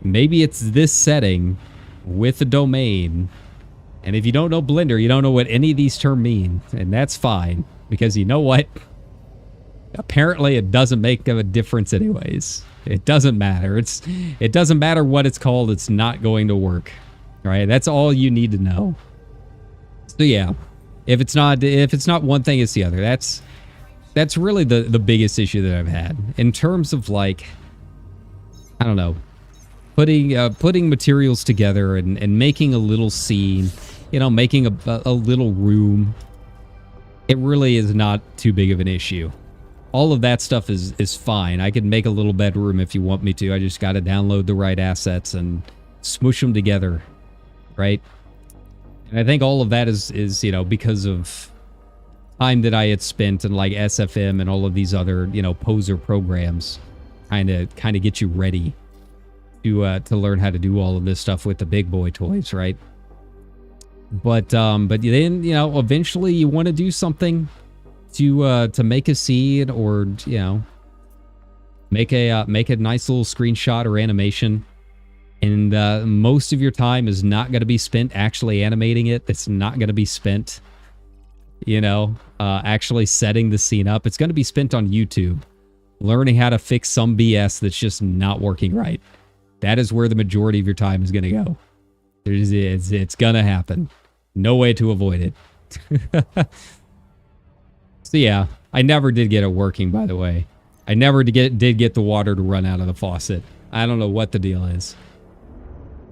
maybe it's this setting with a domain. And if you don't know Blender, you don't know what any of these terms mean. And that's fine, because you know what? Apparently it doesn't make a difference anyways. It doesn't matter. It doesn't matter what it's called. It's not going to work. All right, that's all you need to know. So yeah, if it's not one thing, it's the other. That's really the biggest issue that I've had in terms of, like, I don't know, putting materials together and making a little scene, you know, making a little room. it really is not too big of an issue. All of that stuff is fine. I can make a little bedroom if you want me to. I just got to download the right assets and smoosh them together, right? And I think all of that is you know, because of time that I had spent in like SFM and all of these other, you know, poser programs, kind of get you ready to learn how to do all of this stuff with the big boy toys, right? But then, you know, eventually you want to do something to make a scene, or, you know, make a nice little screenshot or animation. And most of your time is not going to be spent actually animating it. It's not going to be spent, you know, actually setting the scene up. It's going to be spent on YouTube, learning how to fix some BS that's just not working right. That is where the majority of your time is going to go. It's going to happen. No way to avoid it. So yeah, I never did get it working, by the way. I never did get the water to run out of the faucet. I don't know what the deal is.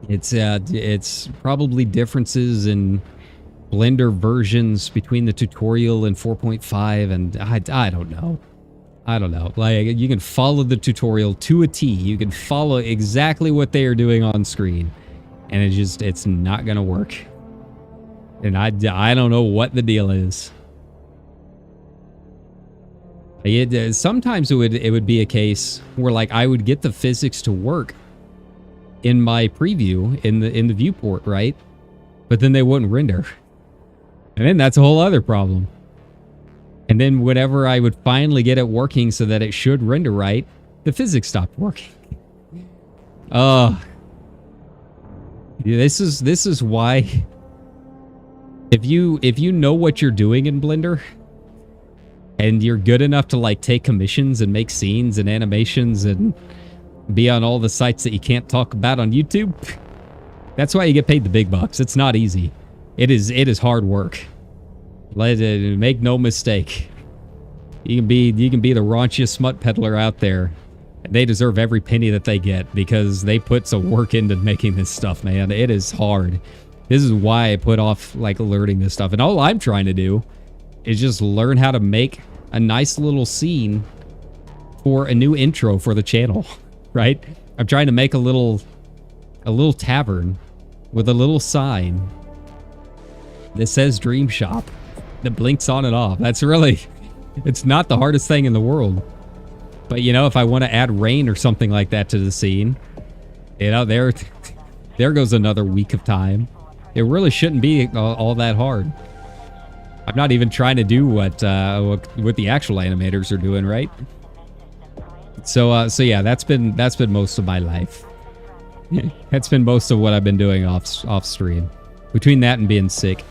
It's probably differences in Blender versions between the tutorial and 4.5, and I don't know. I don't know. Like, you can follow the tutorial to a T. You can follow exactly what they are doing on screen, and it's not gonna work. And I don't know what the deal is. Sometimes it would be a case where, like, I would get the physics to work in my preview in the viewport, right? But then they wouldn't render. And then that's a whole other problem. And then whenever I would finally get it working so that it should render right, the physics stopped working. This is why, if you know what you're doing in Blender, and you're good enough to, like, take commissions and make scenes and animations and be on all the sites that you can't talk about on YouTube, that's why you get paid the big bucks. It's not easy. It is hard work. Make no mistake. You can be the raunchiest smut peddler out there. They deserve every penny that they get because they put some work into making this stuff, man. It is hard. This is why I put off, like, learning this stuff. And all I'm trying to do is just learn how to make a nice little scene for a new intro for the channel, right? I'm trying to make a little tavern with a little sign that says Dream Shop that blinks on and off. That's really, it's not the hardest thing in the world. But, you know, if I want to add rain or something like that to the scene, you know, there goes another week of time. It really shouldn't be all that hard. I'm not even trying to do what the actual animators are doing, right? So yeah, that's been most of my life. That's been most of what I've been doing off stream. Between that and being sick,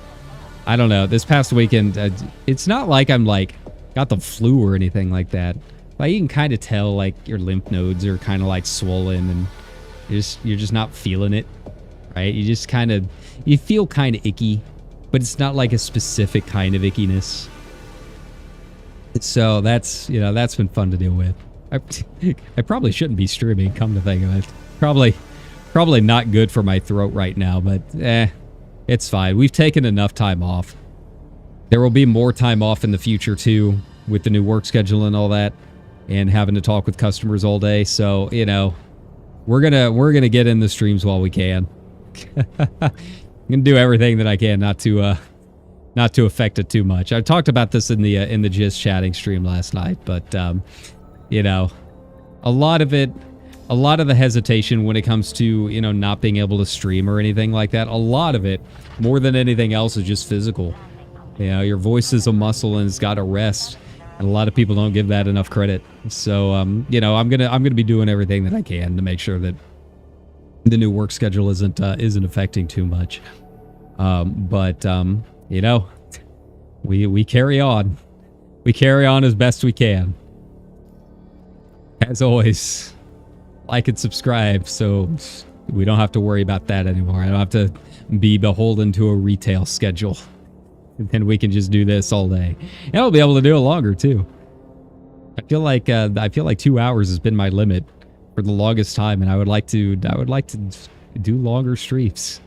I don't know. This past weekend, it's not like I'm, like, got the flu or anything like that. Like, you can kind of tell, like, your lymph nodes are kind of, like, swollen, and you're just not feeling it, right? You feel kind of icky. But it's not like a specific kind of ickiness. So that's, you know, that's been fun to deal with. I probably shouldn't be streaming, come to think of it. Probably not good for my throat right now, but it's fine. We've taken enough time off. There will be more time off in the future too, with the new work schedule and all that, and having to talk with customers all day. So, you know, we're gonna get in the streams while we can. I'm gonna do everything that I can not to affect it too much. I talked about this in the Just Chatting stream last night, but you know, a lot of the hesitation when it comes to, you know, not being able to stream or anything like that, a lot of it, more than anything else, is just physical. You know, your voice is a muscle and it's got to rest, and a lot of people don't give that enough credit. So you know, I'm gonna be doing everything that I can to make sure that the new work schedule isn't affecting too much. But you know, we carry on. We carry on as best we can. As always, like and subscribe so we don't have to worry about that anymore. I don't have to be beholden to a retail schedule. And then we can just do this all day. And I'll be able to do it longer too. I feel like 2 hours has been my limit for the longest time, and I would like to do longer streams.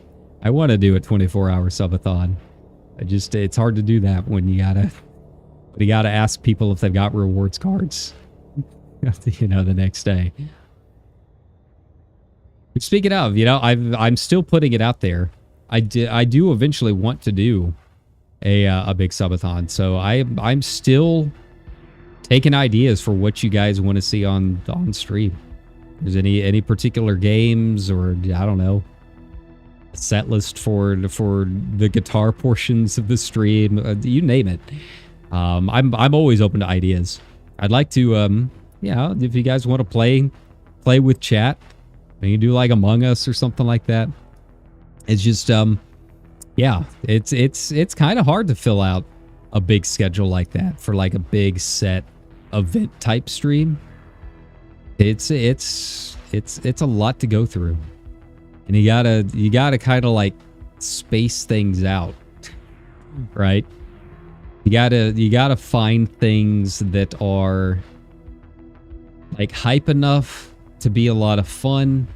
I want to do a 24-hour subathon. It's hard to do that when you gotta But you got to ask people if they've got rewards cards, you know, the next day. But speaking of, you know, I'm still putting it out there. I do eventually want to do a big subathon, so I'm still taking ideas for what you guys want to see on stream. If there's any particular games, or I don't know, set list for the guitar portions of the stream, you name it. I'm always open to ideas. I'd like to yeah, if you guys want to play with chat, you can do like Among Us or something like that. It's just yeah, it's kind of hard to fill out a big schedule like that for like a big set event type stream. It's a lot to go through, and you gotta kind of like space things out, right? You gotta find things that are like hype enough to be a lot of fun,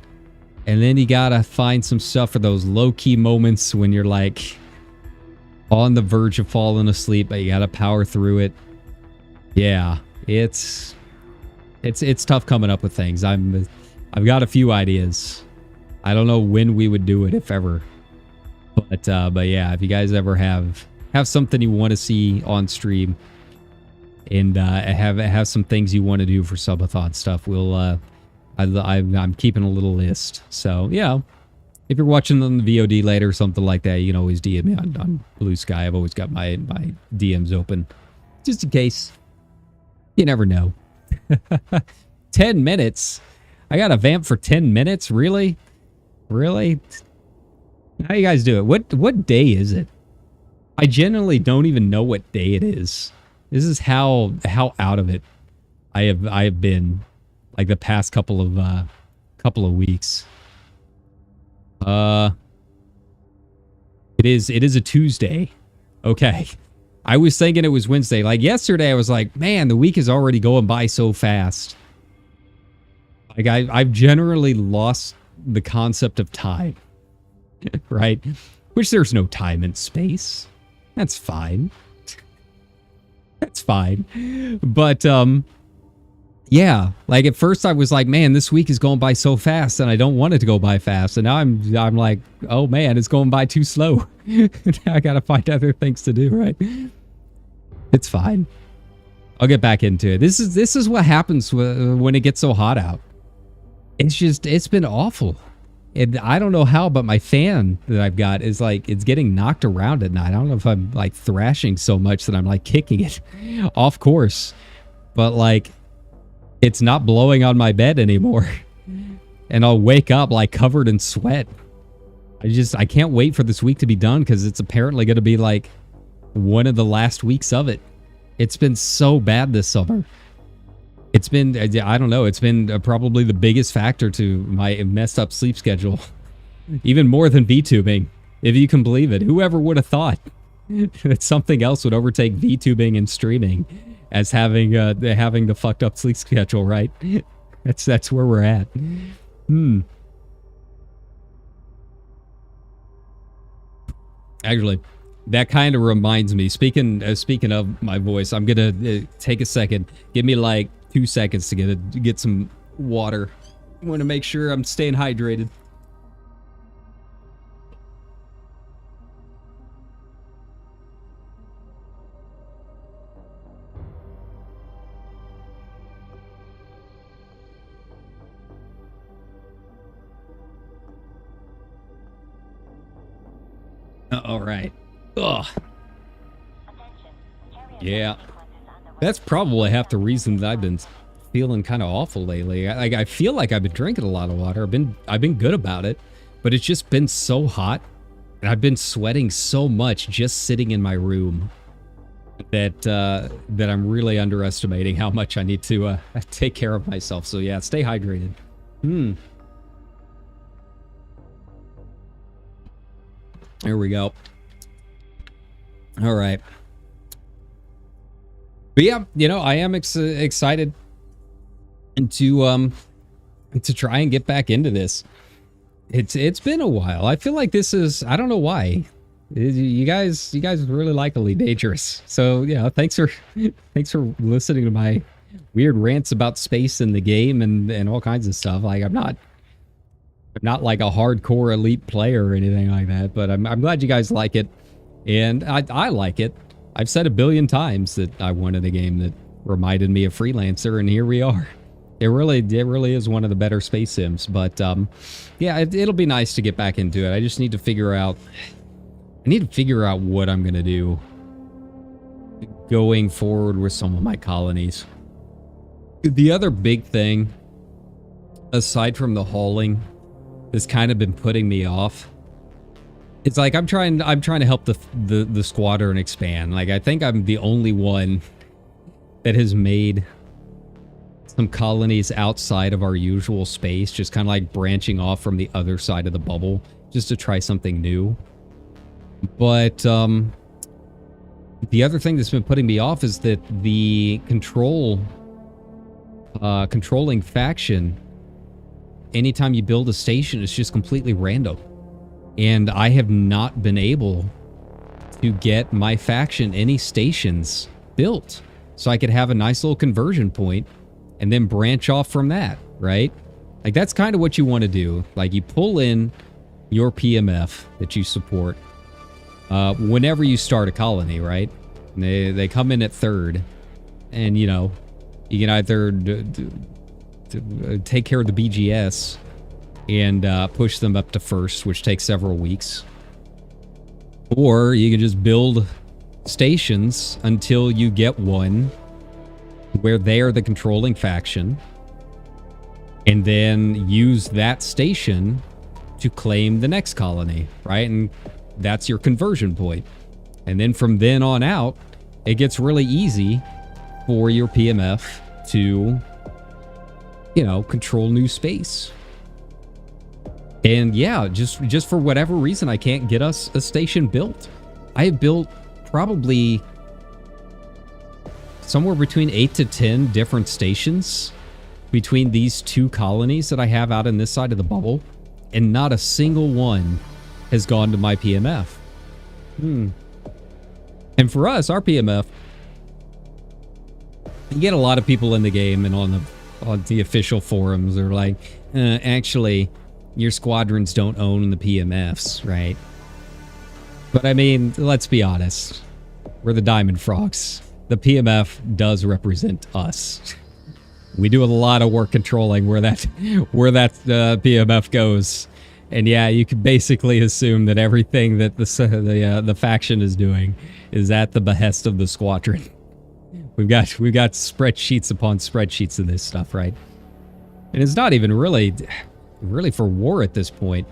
and then you gotta find some stuff for those low-key moments when you're like on the verge of falling asleep, but you gotta power through it. Yeah, it's tough coming up with things. I've got a few ideas. I don't know when we would do it, if ever. But yeah, if you guys ever have something you want to see on stream, and have some things you want to do for subathon stuff, we'll I'm keeping a little list. So yeah, if you're watching on the VOD later or something like that, you can always DM me on Blue Sky. I've always got my DMs open, just in case. You never know. 10 minutes? I got a vamp for 10 minutes? Really? Really? How you guys do it? What day is it? I genuinely don't even know what day it is. This is how out of it I have been, like, the past couple of weeks. It is a Tuesday. Okay. I was thinking it was Wednesday. Like yesterday, I was like, man, the week is already going by so fast. Like I've generally lost the concept of time, right? Which there's no time and space. That's fine. That's fine. But, yeah, like at first I was like, man, this week is going by so fast and I don't want it to go by fast. And now I'm like, oh man, it's going by too slow. I gotta find other things to do, right? It's fine. I'll get back into it. This is what happens when it gets so hot out. It's been awful. And I don't know how, but my fan that I've got is like, it's getting knocked around at night. I don't know if I'm like thrashing so much that I'm like kicking it off course, but like, it's not blowing on my bed anymore. And I'll wake up like covered in sweat. I can't wait for this week to be done, because it's apparently going to be like one of the last weeks of it. It's been so bad this summer. It's been, I don't know, it's been probably the biggest factor to my messed up sleep schedule. Even more than VTubing, if you can believe it. Whoever would have thought that something else would overtake VTubing and streaming as having the fucked up sleep schedule, right? That's where we're at. Actually, that kind of reminds me. Speaking of my voice, I'm gonna take a second. Give me like 2 seconds to get some water. I want to make sure I'm staying hydrated. All right. Ugh. Yeah. That's probably half the reason that I've been feeling kind of awful lately. I feel like I've been drinking a lot of water. I've been good about it, but it's just been so hot, and I've been sweating so much just sitting in my room that I'm really underestimating how much I need to take care of myself. So yeah, stay hydrated. There we go. All right. But yeah, you know, I am excited to try and get back into this. It's been a while. I feel like this is, I don't know why. You guys really like Elite Dangerous. So yeah, thanks for listening to my weird rants about space in the game and all kinds of stuff. Like I'm not like a hardcore elite player or anything like that, but I'm glad you guys like it, and I like it. I've said a billion times that I wanted a game that reminded me of Freelancer, and here we are. It really is one of the better space sims. But yeah, it'll be nice to get back into it. I just need to figure out. I need to figure out what I'm gonna do going forward with some of my colonies. The other big thing, aside from the hauling, that's kind of been putting me off. It's like I'm trying to help the squadron expand. Like I think I'm the only one that has made some colonies outside of our usual space, just kind of like branching off from the other side of the bubble, just to try something new. But the other thing that's been putting me off is that the controlling faction, anytime you build a station, it's just completely random. And I have not been able to get my faction any stations built. So I could have a nice little conversion point and then branch off from that, right? Like that's kind of what you want to do. Like you pull in your PMF that you support whenever you start a colony, right? And they come in at third, and you know, you can either take care of the BGS and push them up to first, which takes several weeks. Or you can just build stations until you get one where they are the controlling faction, and then use that station to claim the next colony, right? And that's your conversion point. And then from then on out, it gets really easy for your PMF to, you know, control new space. And yeah, just for whatever reason, I can't get us a station built. I have built probably somewhere between 8 to 10 different stations between these two colonies that I have out in this side of the bubble, and not a single one has gone to my PMF. And for us, our PMF, you get a lot of people in the game and on the official forums are like, actually, your squadrons don't own the PMFs, right? But I mean, let's be honest. We're the Diamond Frogs. The PMF does represent us. We do a lot of work controlling where that PMF goes. And yeah, you can basically assume that everything that the faction is doing is at the behest of the squadron. We've got spreadsheets upon spreadsheets of this stuff, right? And it's not even really for war at this point.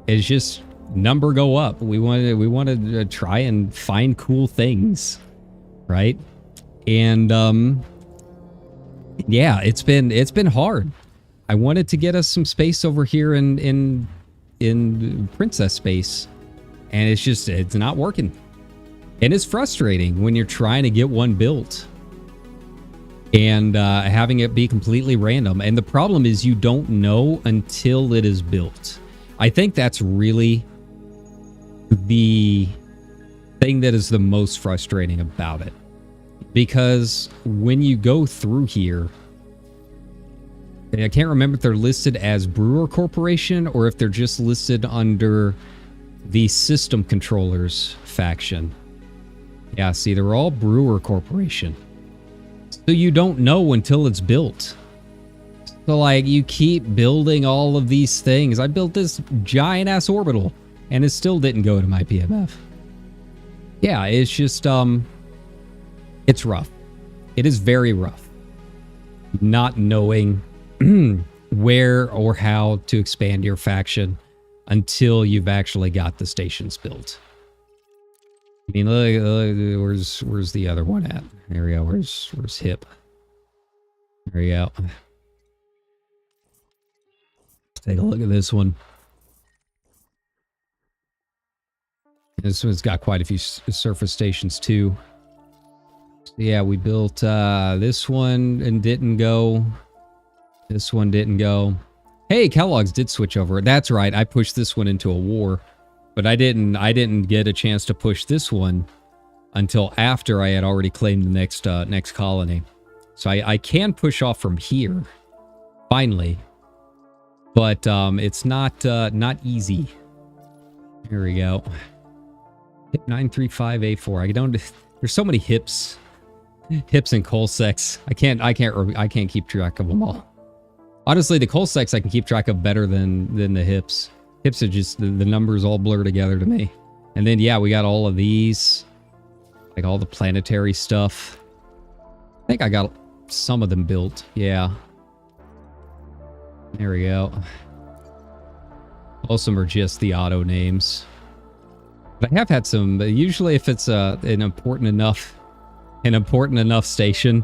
It's just number go up. We want to try and find cool things, right? And yeah, it's been hard. I wanted to get us some space over here in Princess space, and it's not working. And it's frustrating when you're trying to get one built and having it be completely random. And the problem is you don't know until it is built. I think that's really the thing that is the most frustrating about it. Because when you go through here, I can't remember if they're listed as Brewer Corporation or if they're just listed under the System Controllers faction. Yeah, see, they're all Brewer Corporation. So you don't know until it's built. So, like, you keep building all of these things. I built this giant-ass orbital, and it still didn't go to my PMF. Yeah, it's just, it's rough. It is very rough. Not knowing where or how to expand your faction until you've actually got the stations built. I mean, look, where's the other one at? There we go. Where's Hip? There we go. Take a look at this one. This one's got quite a few surface stations too. So yeah, we built this one and didn't go. This one didn't go. Hey, Kellogg's did switch over. That's right. I pushed this one into a war. But I didn't get a chance to push this one until after I had already claimed the next colony. So I can push off from here, finally. But it's not easy. Here we go. Hip 935A4. I don't. There's so many hips and coal secs. I can't keep track of them all. Honestly, the coal secs I can keep track of better than the hips. Hips are just the numbers all blur together to me. And then yeah, we got all of these, like all the planetary stuff. I think I got some of them built. Yeah. There we go. Most of them are just the auto names. But I have had some, but usually if it's an important enough station,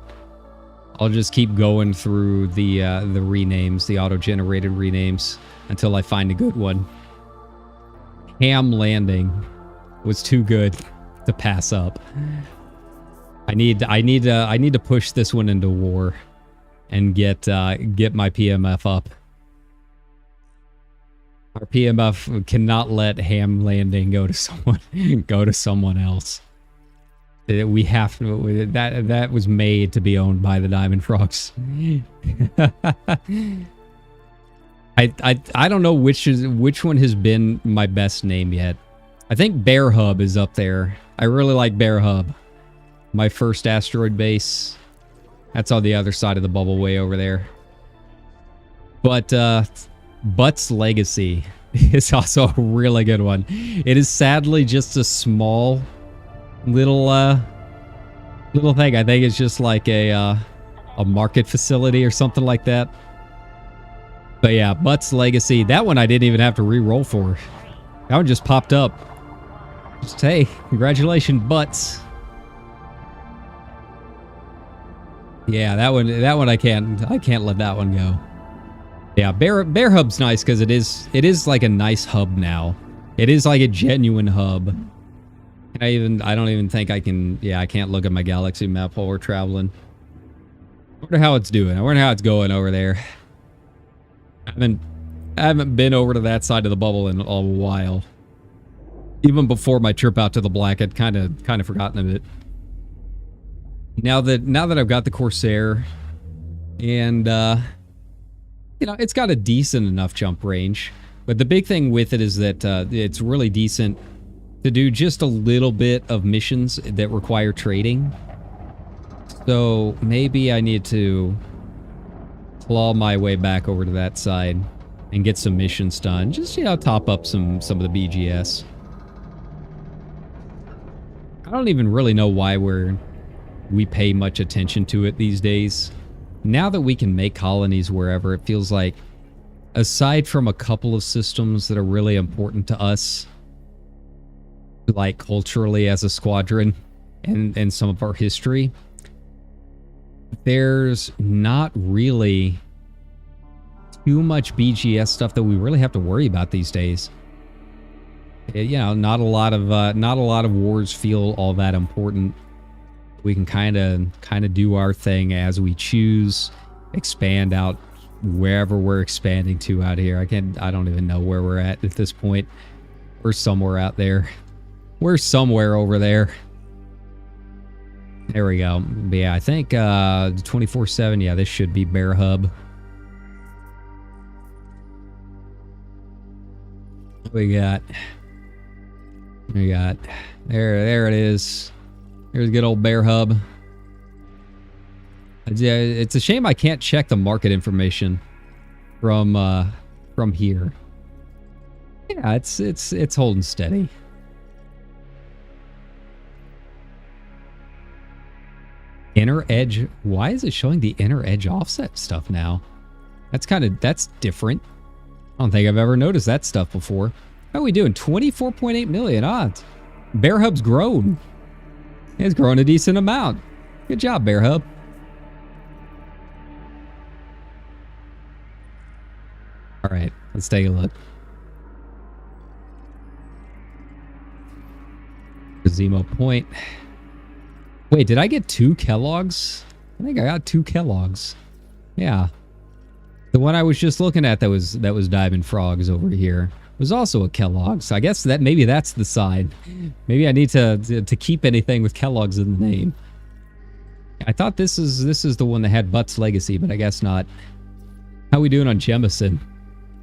I'll just keep going through the renames, the auto-generated renames, until I find a good one. Ham Landing was too good to pass up. I need to push this one into war and get my PMF up. Our PMF cannot let Ham Landing go to someone else. We have to. That was made to be owned by the Diamond Frogs. I don't know which one has been my best name yet. I think Bear Hub is up there. I really like Bear Hub. My first asteroid base. That's on the other side of the bubble way over there. But Butt's Legacy is also a really good one. It is sadly just a small little thing. I think it's just like a market facility or something like that. But yeah, Butt's Legacy. That one I didn't even have to re-roll for. That one just popped up. Just hey, congratulations, Butts. Yeah, that one I can't let that one go. Yeah, Bear Hub's nice because it is like a nice hub now. It is like a genuine hub. I don't even think I can. Yeah, I can't look at my galaxy map while we're traveling. I wonder how it's doing. I wonder how it's going over there. I haven't been over to that side of the bubble in a while. Even before my trip out to the Black, I'd kind of forgotten of it. Now that I've got the Corsair, and you know, it's got a decent enough jump range, but the big thing with it is that it's really decent to do just a little bit of missions that require trading. So maybe I need to claw my way back over to that side and get some missions done. Just, you know, top up some of the BGS. I don't even really know why we pay much attention to it these days. Now that we can make colonies wherever, it feels like, aside from a couple of systems that are really important to us, like culturally as a squadron and some of our history, there's not really too much BGS stuff that we really have to worry about these days. You know, not a lot of wars feel all that important. We can kind of do our thing as we choose, expand out wherever we're expanding to out here. I don't even know where we're at this point. We're somewhere out there. We're somewhere over there. There we go. But yeah, I think 24/7. Yeah, this should be Bear Hub. We got there it is. Here's good old Bear Hub. It's a shame I can't check the market information from here. Yeah, it's holding steady. Inner edge. Why is it showing the inner edge offset stuff now? That's different. I don't think I've ever noticed that stuff before. How are we doing? 24.8 million odds. Bear Hub's grown. It's grown a decent amount. Good job, Bear Hub. All right, let's take a look. Zemo Point. Wait, did I get 2 Kellogg's? I think I got 2 Kellogg's. Yeah. The one I was just looking at that was Diamond Frogs over here was also a Kellogg's. I guess that maybe that's the sign. Maybe I need to keep anything with Kellogg's in the name. I thought this is the one that had Butt's Legacy, but I guess not. How we doing on Jemison?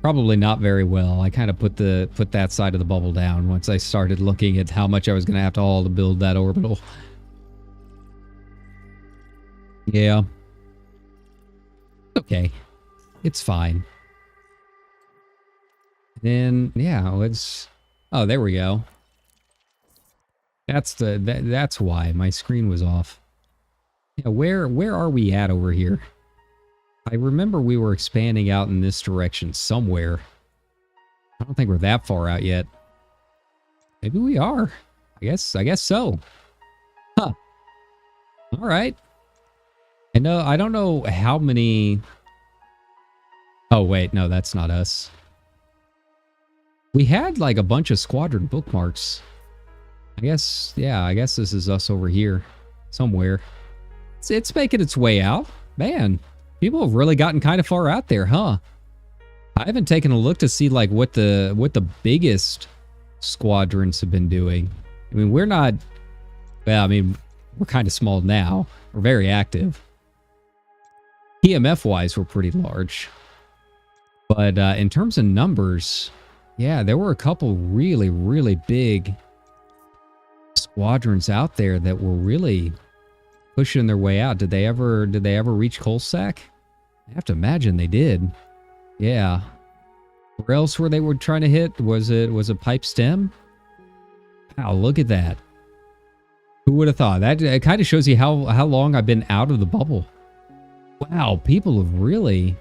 Probably not very well. I kind of put that side of the bubble down once I started looking at how much I was going to have to haul to build that orbital. Yeah. Okay. It's fine. Then, yeah, let's... Oh, there we go. That's why my screen was off. Yeah, where are we at over here? I remember we were expanding out in this direction somewhere. I don't think we're that far out yet. Maybe we are. I guess so. Huh. All right. I don't know how many... Oh, wait. No, that's not us. We had, like, a bunch of squadron bookmarks. I guess, yeah, I guess this is us over here. Somewhere. It's making its way out. Man, people have really gotten kind of far out there, huh? I haven't taken a look to see, like, what the biggest squadrons have been doing. I mean, we're not... Well, I mean, we're kind of small now. We're very active. PMF-wise, we're pretty large. But in terms of numbers, yeah, there were a couple really, really big squadrons out there that were really pushing their way out. Did they ever reach Colsack? I have to imagine they did. Yeah. Where else were they trying to hit? Was it Pipe Stem? Wow, look at that. Who would have thought? That kind of shows you how long I've been out of the bubble. Wow, people have really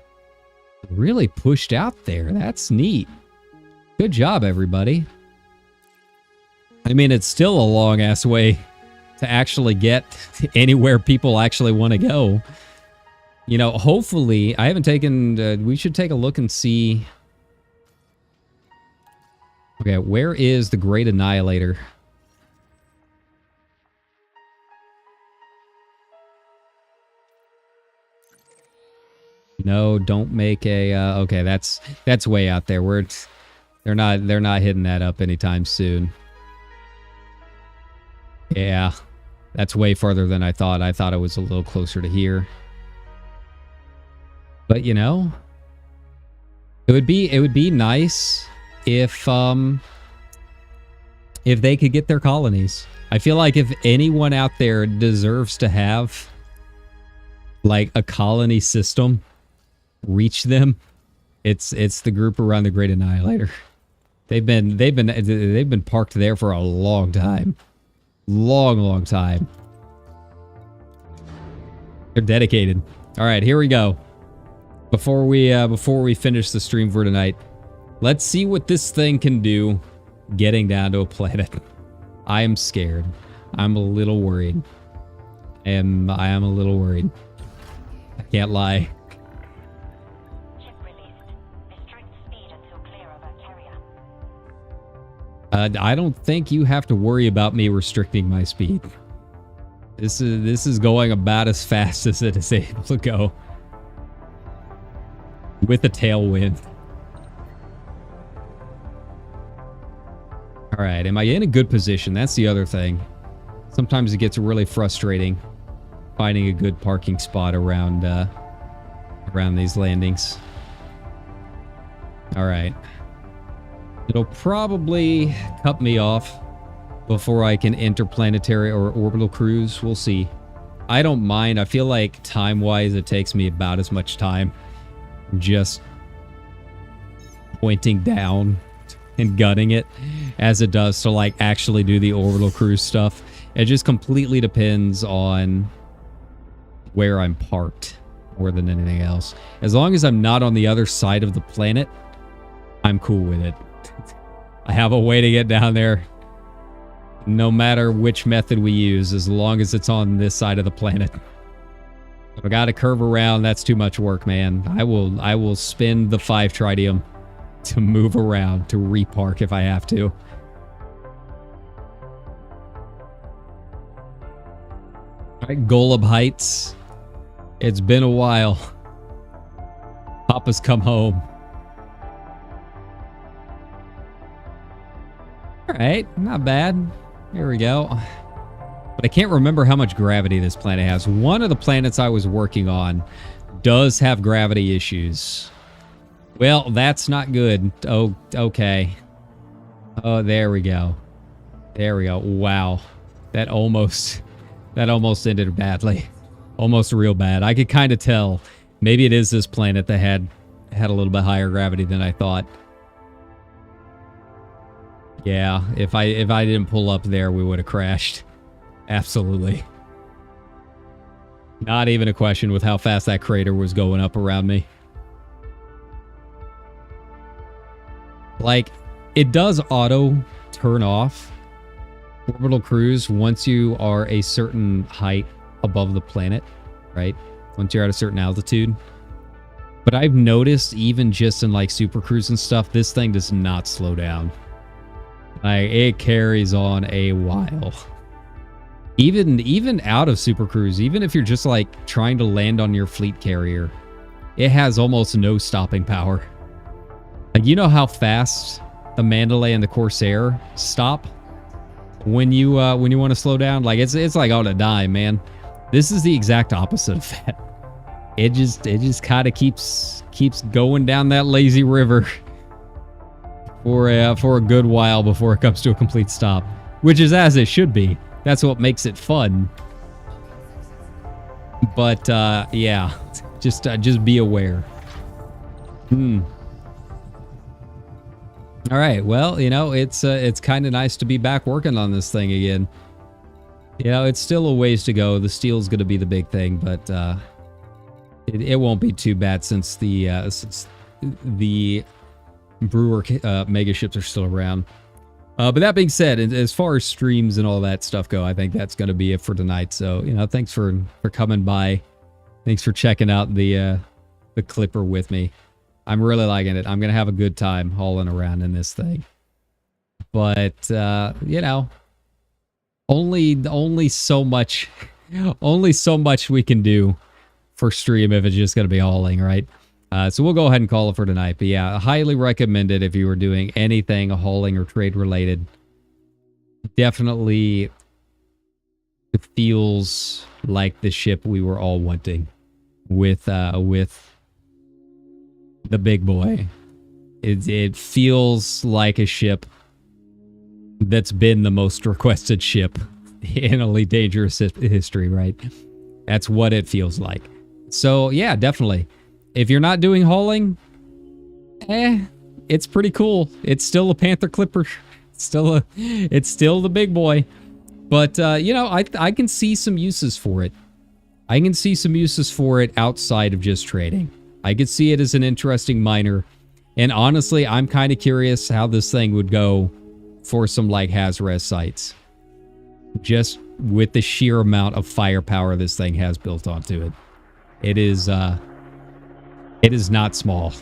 pushed out there. That's neat. Good job, everybody. I mean, it's still a long-ass way to actually get anywhere people actually want to go. You know, hopefully, I haven't taken... we should take a look and see... Okay, where is the Great Annihilator? No, don't make a... okay, that's way out there. They're not hitting that up anytime soon. Yeah, that's way farther than I thought. I thought it was a little closer to here. But you know, it would be nice if they could get their colonies. I feel like if anyone out there deserves to have like a colony system reach them, it's the group around the Great Annihilator. They've been parked there for a long time. Long time. They're dedicated. All right, here we go. Before we finish the stream for tonight, let's see what this thing can do getting down to a planet. I am scared. I'm a little worried. I am a little worried. I can't lie. I don't think you have to worry about me restricting my speed. This is going about as fast as it is able to go. With a tailwind. Alright, am I in a good position? That's the other thing. Sometimes it gets really frustrating finding a good parking spot around these landings. Alright. It'll probably cut me off before I can interplanetary or orbital cruise. We'll see. I don't mind. I feel like time-wise, it takes me about as much time just pointing down and gunning it as it does to like actually do the orbital cruise stuff. It just completely depends on where I'm parked more than anything else. As long as I'm not on the other side of the planet, I'm cool with it. I have a way to get down there no matter which method we use, as long as it's on this side of the planet. If I gotta curve around, that's too much work, man. I will spend the 5 tritium to move around, to repark if I have to. Alright, Golub Heights. It's been a while. Papa's come home. right, not bad. Here we go. But I can't remember how much gravity this planet has. One of the planets I was working on does have gravity issues. Well, that's not good. Oh, okay. Oh, there we go. There we go. Wow. That almost ended badly. Almost real bad. I could kind of tell. Maybe it is this planet that had a little bit higher gravity than I thought. Yeah, if I didn't pull up there, we would have crashed. Absolutely. Not even a question with how fast that crater was going up around me. Like, it does auto turn off orbital cruise once you are a certain height above the planet, right? Once you're at a certain altitude. But I've noticed even just in like super cruise and stuff, this thing does not slow down. Like, it carries on a while. Even out of super cruise, even if you're just like trying to land on your fleet carrier, it has almost no stopping power. Like, you know how fast the Mandalay and the Corsair stop when you want to slow down? Like, it's like on a dime, man. This is the exact opposite of that. It just kind of keeps going down that lazy river for a good while before it comes to a complete stop, which is as it should be. That's what makes it fun. But yeah, just be aware. All right, well, you know, it's kind of nice to be back working on this thing again. You know, it's still a ways to go. The steel's going to be the big thing, but it won't be too bad since the Brewer mega ships are still around. But that being said, as far as streams and all that stuff go, I think that's going to be it for tonight. So, you know, thanks for coming by. Thanks for checking out the Clipper with me. I'm really liking it. I'm going to have a good time hauling around in this thing. But, you know, only so much we can do for stream if it's just going to be hauling, right? So we'll go ahead and call it for tonight. But yeah, highly recommend it if you were doing anything hauling or trade related. Definitely feels like the ship we were all wanting with the big boy. It feels like a ship that's been the most requested ship in Elite Dangerous history, right? That's what it feels like. So yeah, definitely. If you're not doing hauling, it's pretty cool. It's still a Panther Clipper. It's still the big boy. But you know, I can see some uses for it. I can see some uses for it outside of just trading. I could see it as an interesting miner. And honestly, I'm kind of curious how this thing would go for some like Haz-Res sites. Just with the sheer amount of firepower this thing has built onto it. It is not small.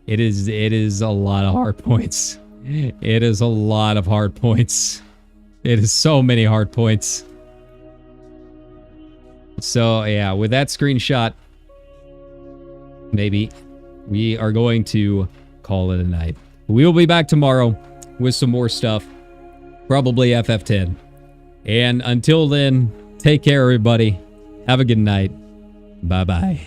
It is a lot of hard points. It is a lot of hard points. It is so many hard points. So yeah, with that screenshot, maybe we are going to call it a night. We will be back tomorrow with some more stuff. Probably FF10. And until then, take care, everybody. Have a good night. Bye-bye.